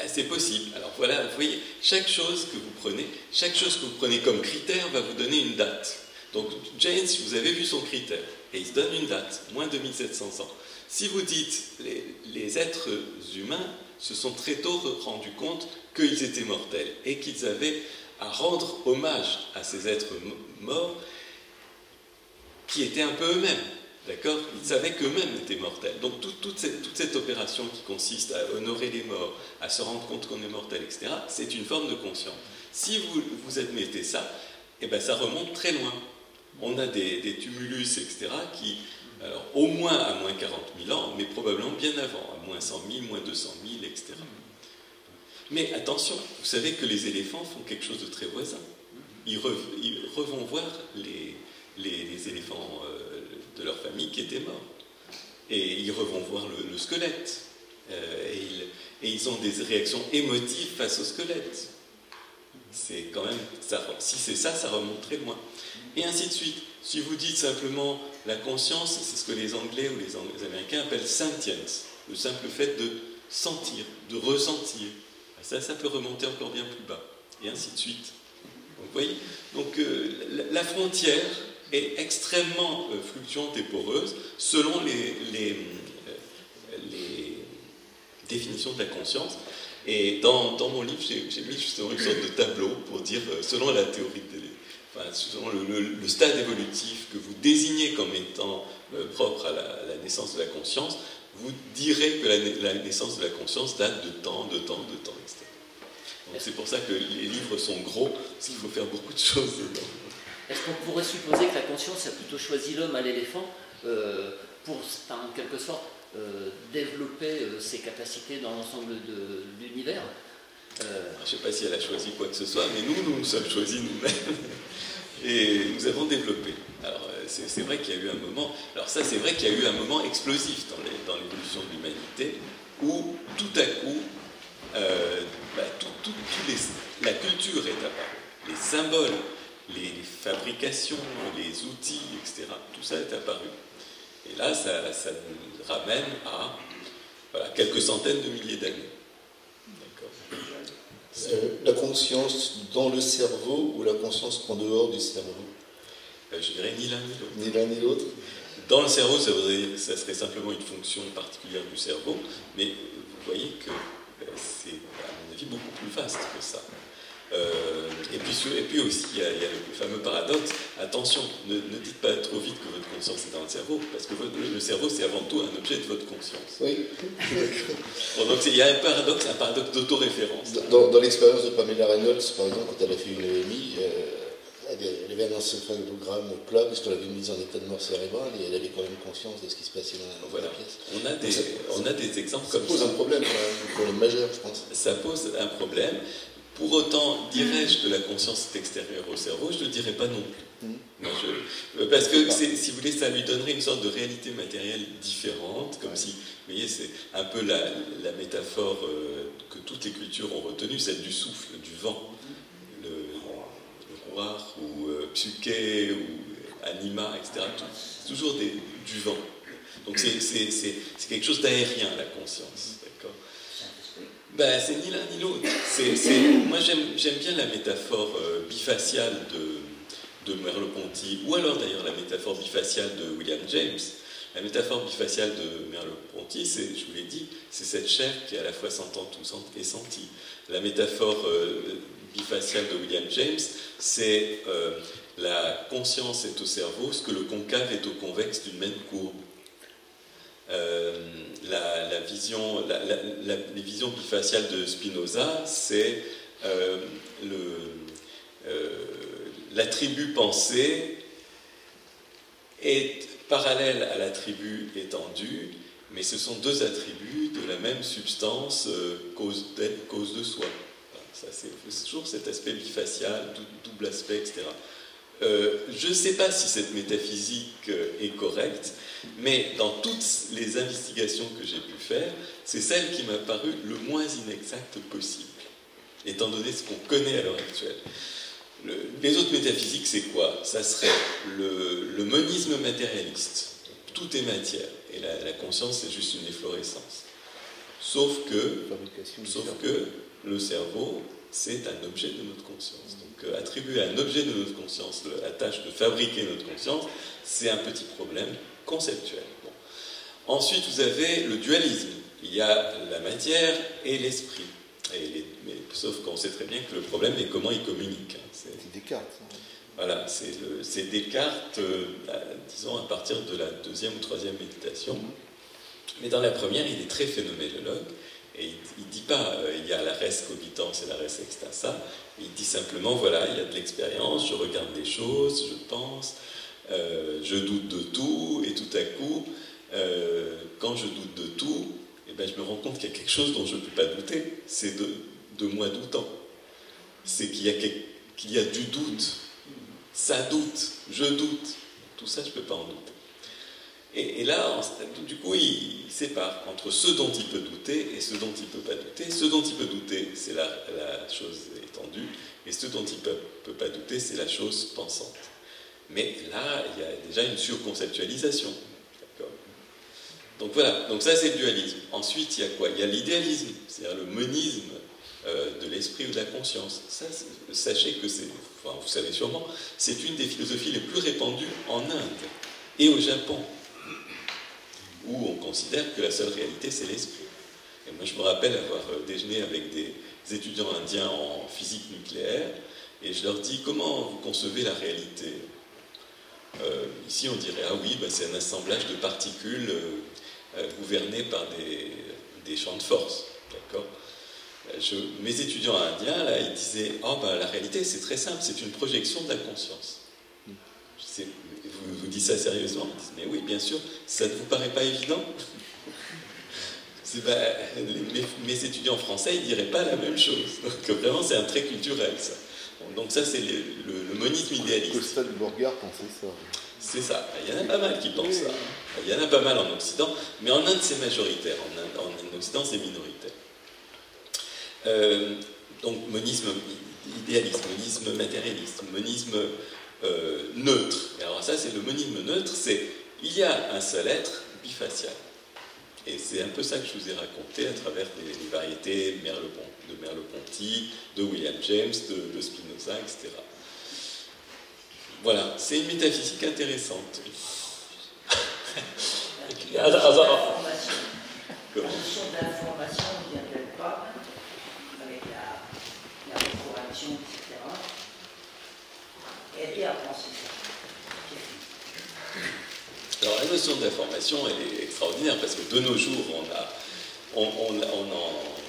C'est possible. Alors voilà, vous voyez, chaque chose que vous prenez comme critère va vous donner une date. Donc Jaynes, vous avez vu son critère, et il se donne une date, moins 2700 ans. Si vous dites, les êtres humains se sont très tôt rendus compte qu'ils étaient mortels, et qu'ils avaient à rendre hommage à ces êtres morts, qui étaient un peu eux-mêmes. D'accord? Ils savaient qu'eux-mêmes étaient mortels. Donc toute cette opération qui consiste à honorer les morts, à se rendre compte qu'on est mortel, etc., c'est une forme de conscience. Si vous admettez ça, eh ben, ça remonte très loin. On a des tumulus, etc., qui, alors, au moins à moins 40 000 ans, mais probablement bien avant, à moins 100 000, moins 200 000, etc. Mais attention, vous savez que les éléphants font quelque chose de très voisin. Ils revont voir les éléphants de leur famille qui étaient morts. Et ils revont voir le squelette. Et ils ont des réactions émotives face au squelette. C'est quand même, si c'est ça, ça remonte très loin. Et ainsi de suite. Si vous dites simplement la conscience, c'est ce que les Anglais ou les Américains appellent sentience, le simple fait de sentir, de ressentir. Ça peut remonter encore bien plus bas. Et ainsi de suite. Donc, vous voyez, donc la frontière est extrêmement fluctuante et poreuse selon les définitions de la conscience. Et dans mon livre, j'ai mis justement une sorte de tableau pour dire, selon la théorie selon le stade évolutif que vous désignez comme étant propre à la naissance de la conscience, vous direz que la naissance de la conscience date de temps, etc. Donc c'est pour ça que les livres sont gros, parce qu'il faut faire beaucoup de choses dedans. Est-ce qu'on pourrait supposer que la conscience a plutôt choisi l'homme à l'éléphant pour, en quelque sorte, développer ses capacités dans l'ensemble de l'univers? Je ne sais pas si elle a choisi quoi que ce soit, mais nous nous sommes choisis nous-mêmes. Et nous avons développé. Alors, c'est vrai qu'il y a eu un moment... Alors ça, c'est vrai qu'il y a eu un moment explosif dans l'évolution de l'humanité, où tout à coup, la culture est apparue. Les symboles, les fabrications, les outils, etc. Tout ça est apparu. Et là, ça nous ramène à quelques centaines de milliers d'années. La conscience dans le cerveau ou la conscience en dehors du cerveau? Je dirais ni l'un ni l'autre. Ni l'un ni l'autre. Dans le cerveau, ça serait simplement une fonction particulière du cerveau, mais vous voyez que c'est, à mon avis, beaucoup plus vaste que ça. Et puis aussi, il y a le fameux paradoxe. Attention, ne dites pas trop vite que votre conscience est dans le cerveau, parce que le cerveau, c'est avant tout un objet de votre conscience. Oui. Bon, donc il y a un paradoxe d'autoréférence. Dans l'expérience de Pamela Reynolds, par exemple, quand elle a fait une EMI, elle avait un encéphalogramme plat, puisqu'on l'avait mise en état de mort cérébrale, et elle avait quand même conscience de ce qui se passait dans la pièce. On a des exemples comme ça. Ça pose un problème, un problème majeur, je pense. Ça pose un problème. Pour autant, dirais-je que la conscience est extérieure au cerveau? Je ne le dirais pas non plus. Parce que, si vous voulez, ça lui donnerait une sorte de réalité matérielle différente, comme si, vous voyez, c'est un peu la métaphore que toutes les cultures ont retenue, celle du souffle, du vent. Le Ruach, ou Psyché, ou Anima, etc. C'est toujours du vent. Donc c'est quelque chose d'aérien, la conscience. D'accord? C'est ni l'un ni l'autre. Moi j'aime bien la métaphore bifaciale de Merleau-Ponty, ou alors d'ailleurs la métaphore bifaciale de William James. La métaphore bifaciale de Merleau-Ponty, je vous l'ai dit, c'est cette chair qui est à la fois sentante et sentie. La métaphore bifaciale de William James, c'est la conscience est au cerveau, ce que le concave est au convexe d'une même courbe. Les visions bifaciales de Spinoza, c'est l'attribut pensé est parallèle à l'attribut étendu, mais ce sont deux attributs de la même substance, cause de soi. C'est toujours cet aspect bifacial, double aspect, etc. Je ne sais pas si cette métaphysique est correcte, mais dans toutes les investigations que j'ai pu faire, c'est celle qui m'a paru le moins inexacte possible, étant donné ce qu'on connaît à l'heure actuelle. Les autres métaphysiques, c'est quoi? Ça serait le monisme matérialiste. Tout est matière, et la conscience, c'est juste une efflorescence. Sauf que le cerveau, c'est un objet de notre conscience. Donc, attribuer à un objet de notre conscience la tâche de fabriquer notre conscience, c'est un petit problème conceptuel. Bon. Ensuite, vous avez le dualisme. Il y a la matière et l'esprit. Sauf qu'on sait très bien que le problème est comment ils communiquent. C'est Descartes. Voilà, c'est Descartes, disons, à partir de la deuxième ou troisième méditation. Mais dans la première, il est très phénoménologue, et il ne dit pas il y a la res cogitans et la res extensa, il dit simplement, voilà, il y a de l'expérience, je regarde les choses, je pense, je doute de tout, et tout à coup, quand je doute de tout, eh ben, je me rends compte qu'il y a quelque chose dont je ne peux pas douter, c'est de moi doutant. C'est qu'il y a du doute. Ça doute, je doute. Tout ça, je ne peux pas en douter. Et là, du coup, il sépare entre ce dont il peut douter et ce dont il ne peut pas douter. Ce dont il peut douter, c'est la chose étendue, et ce dont il ne peut pas douter, c'est la chose pensante. Mais là, il y a déjà une surconceptualisation. Donc voilà, donc ça c'est le dualisme. Ensuite, il y a quoi? Il y a l'idéalisme, c'est-à-dire le monisme de l'esprit ou de la conscience. Ça, sachez que c'est, enfin, vous savez sûrement, c'est une des philosophies les plus répandues en Inde et au Japon, où on considère que la seule réalité c'est l'esprit. Et moi je me rappelle avoir déjeuné avec des étudiants indiens en physique nucléaire, et je leur dis, comment vous concevez la réalité? Ici on dirait, ah oui, ben, c'est un assemblage de particules gouvernées par des champs de force. D'accord? Mes étudiants indiens, là, ils disaient, oh, ben, la réalité c'est très simple, c'est une projection de la conscience. Vous dites ça sérieusement? Ils disent, mais oui, bien sûr, ça ne vous paraît pas évident? Ben, mes étudiants français, ils ne diraient pas la même chose. Donc vraiment, c'est un trait culturel, ça. Donc ça, c'est le monisme idéaliste. Costa de Borgard pensait ça. C'est ça. Il y en a pas mal qui pensent ça. Il y en a pas mal en Occident, mais en Inde, c'est majoritaire. En Occident, c'est minoritaire. Donc, monisme idéaliste, monisme matérialiste, monisme neutre. Et alors ça, c'est le monisme neutre, c'est il y a un seul être bifacial. Et c'est un peu ça que je vous ai raconté à travers les variétés de Merleau-Ponty, de William James, de Spinoza, etc. Voilà, c'est une métaphysique intéressante. La notion d'information ne vient-elle pas avec la rétroaction, etc. Aider à penser ça. Alors la notion d'information, elle est extraordinaire parce que de nos jours, on en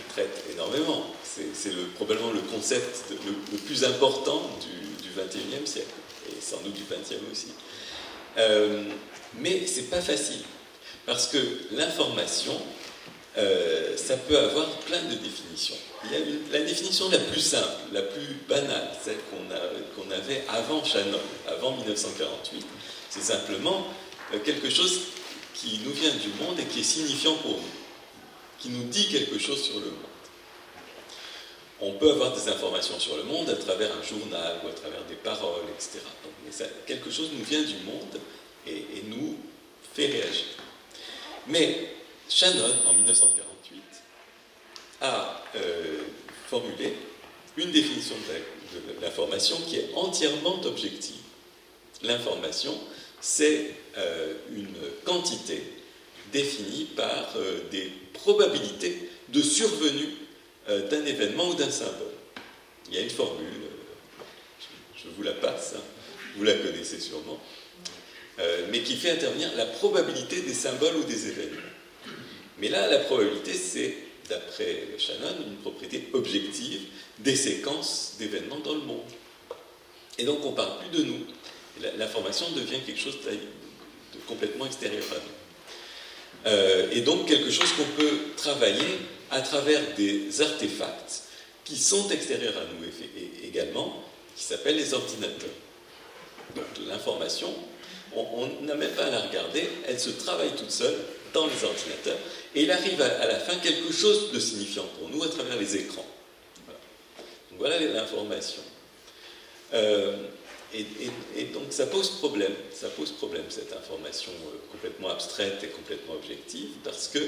traite énormément. C'est probablement le concept le plus important du XXIe siècle, et sans doute du XXe aussi. Mais c'est pas facile, parce que l'information, ça peut avoir plein de définitions. Il y a la définition la plus simple, la plus banale, celle qu'on avait avant Shannon, avant 1948, c'est simplement quelque chose qui nous vient du monde et qui est signifiant pour nous, qui nous dit quelque chose sur le monde. On peut avoir des informations sur le monde à travers un journal ou à travers des paroles, etc. Mais quelque chose nous vient du monde et nous fait réagir. Mais Shannon, en 1948, a formulé une définition de l'information qui est entièrement objective. L'information, c'est une quantité définie par des probabilités de survenue d'un événement ou d'un symbole. Il y a une formule, je vous la passe, hein, vous la connaissez sûrement, mais qui fait intervenir la probabilité des symboles ou des événements. Mais là, la probabilité, c'est, d'après Shannon, une propriété objective des séquences d'événements dans le monde. Et donc, on ne parle plus de nous. L'information devient quelque chose de complètement extérieur à nous. Et donc, quelque chose qu'on peut travailler à travers des artefacts qui sont extérieurs à nous également, qui s'appellent les ordinateurs. Donc, l'information, on n'a même pas à la regarder, elle se travaille toute seule dans les ordinateurs, et il arrive à la fin quelque chose de signifiant pour nous à travers les écrans. Voilà. Donc voilà l'information. Et donc ça pose problème cette information complètement abstraite et complètement objective, parce que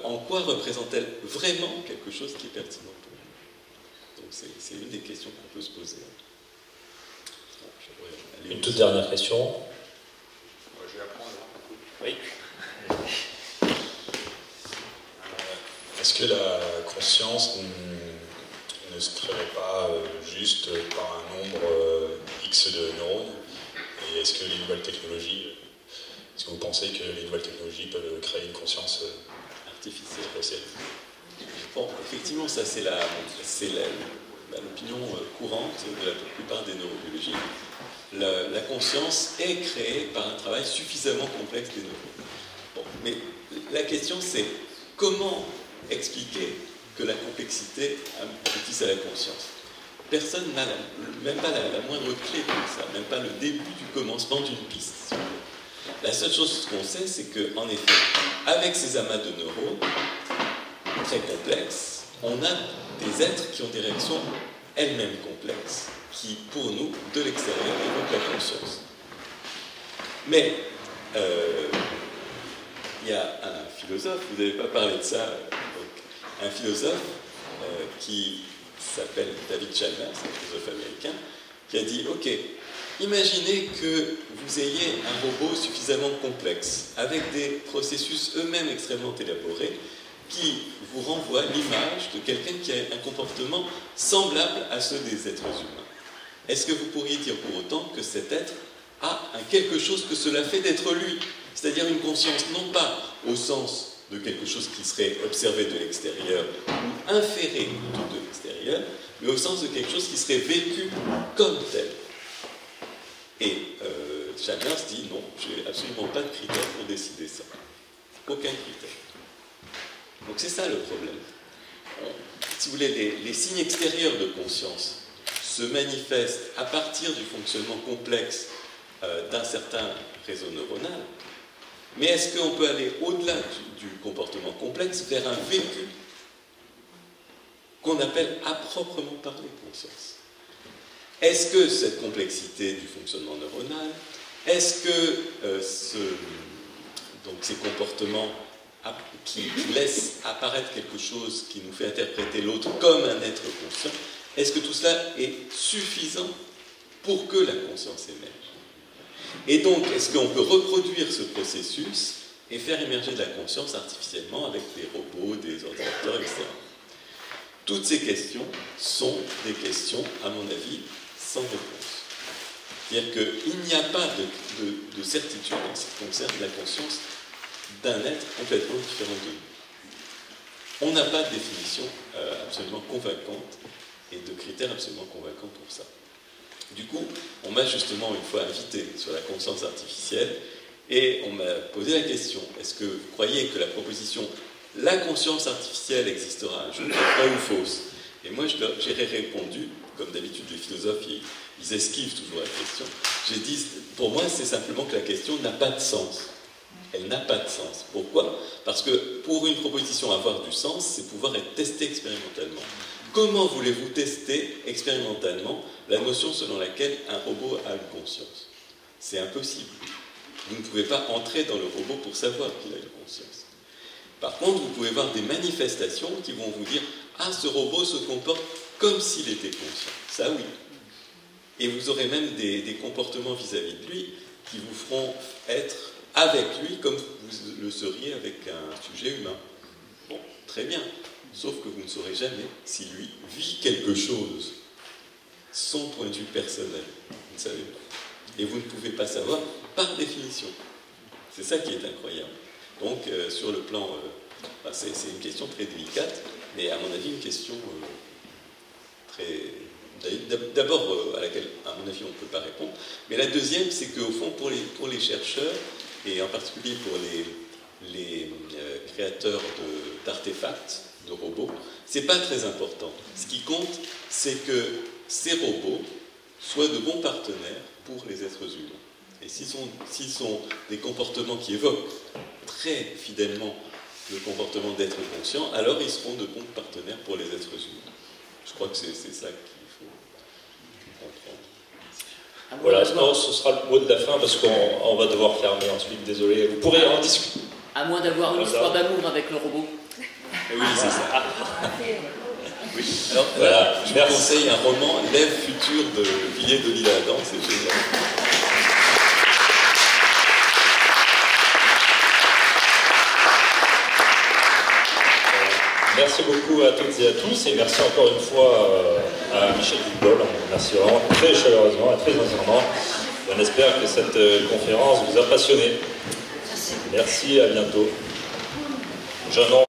en quoi représente-t-elle vraiment quelque chose qui est pertinent pour nous? Donc c'est une des questions qu'on peut se poser. Une toute dernière question. Je vais apprendre. Oui. Est-ce que la conscience ne se créerait pas juste par un nombre X de neurones est-ce que les nouvelles technologies, est-ce que vous pensez que les nouvelles technologies peuvent créer une conscience artificielle? Bon, effectivement, ça c'est l'opinion courante de la plupart des neurobiologistes. La conscience est créée par un travail suffisamment complexe des neurones. Bon, mais la question c'est comment expliquer que la complexité aboutisse à la conscience? Personne n'a même pas la moindre clé pour ça, même pas le début du commencement d'une piste. La seule chose qu'on sait, c'est qu'en effet, avec ces amas de neurones très complexes, on a des êtres qui ont des réactions elles-mêmes complexes, qui, pour nous, de l'extérieur, évoquent la conscience. Mais il y a un philosophe, vous n'avez pas parlé de ça, donc, un philosophe qui s'appelle David Chalmers, un philosophe américain, qui a dit « Ok, imaginez que vous ayez un robot suffisamment complexe, avec des processus eux-mêmes extrêmement élaborés, qui vous renvoie l'image de quelqu'un qui a un comportement semblable à ceux des êtres humains. Est-ce que vous pourriez dire pour autant que cet être a quelque chose que cela fait d'être lui, c'est-à-dire une conscience non pas au sens de quelque chose qui serait observé de l'extérieur ou inféré de l'extérieur, mais au sens de quelque chose qui serait vécu comme tel. Et Chalmers dit non, je n'ai absolument pas de critères pour décider ça. Aucun critère. Donc c'est ça le problème. Si vous voulez, les signes extérieurs de conscience se manifestent à partir du fonctionnement complexe d'un certain réseau neuronal, mais est-ce qu'on peut aller au-delà du comportement complexe vers un vécu qu'on appelle à proprement parler conscience? Est-ce que cette complexité du fonctionnement neuronal, est-ce que ces comportements qui laissent apparaître quelque chose qui nous fait interpréter l'autre comme un être conscient, est-ce que tout cela est suffisant pour que la conscience émerge? Et donc, est-ce qu'on peut reproduire ce processus et faire émerger de la conscience artificiellement avec des robots, des ordinateurs, etc. Toutes ces questions sont des questions, à mon avis, sans réponse. C'est-à-dire qu'il n'y a pas de certitude en ce qui concerne la conscience d'un être complètement différent de nous. On n'a pas de définition absolument convaincante et de critères absolument convaincants pour ça. Du coup, on m'a justement une fois invité sur la conscience artificielle et on m'a posé la question, est-ce que vous croyez que la proposition « la conscience artificielle existera un jour » est vraie ou fausse? Et moi, j'ai répondu, comme d'habitude les philosophes, ils esquivent toujours la question, j'ai dit, pour moi, c'est simplement que la question n'a pas de sens. Elle n'a pas de sens. Pourquoi? Parce que pour une proposition avoir du sens, c'est pouvoir être testé expérimentalement. Comment voulez-vous tester expérimentalement la notion selon laquelle un robot a une conscience? C'est impossible. Vous ne pouvez pas entrer dans le robot pour savoir qu'il a une conscience. Par contre, vous pouvez voir des manifestations qui vont vous dire « Ah, ce robot se comporte comme s'il était conscient. » Ça, oui. Et vous aurez même des comportements vis-à-vis de lui qui vous feront être avec lui comme vous le seriez avec un sujet humain. Bon, très bien. Sauf que vous ne saurez jamais si lui vit quelque chose, son point de vue personnel. Vous ne savez pas. Et vous ne pouvez pas savoir par définition. C'est ça qui est incroyable. Donc, sur le plan... c'est une question très délicate, mais à mon avis, une question très... D'abord, à laquelle, à mon avis, on ne peut pas répondre. Mais la deuxième, c'est qu'au fond, pour les chercheurs, et en particulier pour les créateurs d'artefacts, de robots, c'est pas très important. Ce qui compte, c'est que ces robots soient de bons partenaires pour les êtres humains. Et s'ils sont des comportements qui évoquent très fidèlement le comportement d'être conscient, alors ils seront de bons partenaires pour les êtres humains. Je crois que c'est ça qu'il faut comprendre. Voilà, non, ce sera le mot de la fin parce qu'on va devoir fermer ensuite, désolé. Vous pourrez en discuter. À moins d'avoir une histoire d'amour avec le robot. Oui, c'est ça. Oui. Alors, voilà. Je vous conseille un roman, L'Ève future de Villiers de l'Isle-Adam, c'est génial. Merci beaucoup à toutes et à tous et merci encore une fois à Michel Dubol. Merci vraiment très chaleureusement et très sincèrement. On espère que cette conférence vous a passionné. Merci, à bientôt.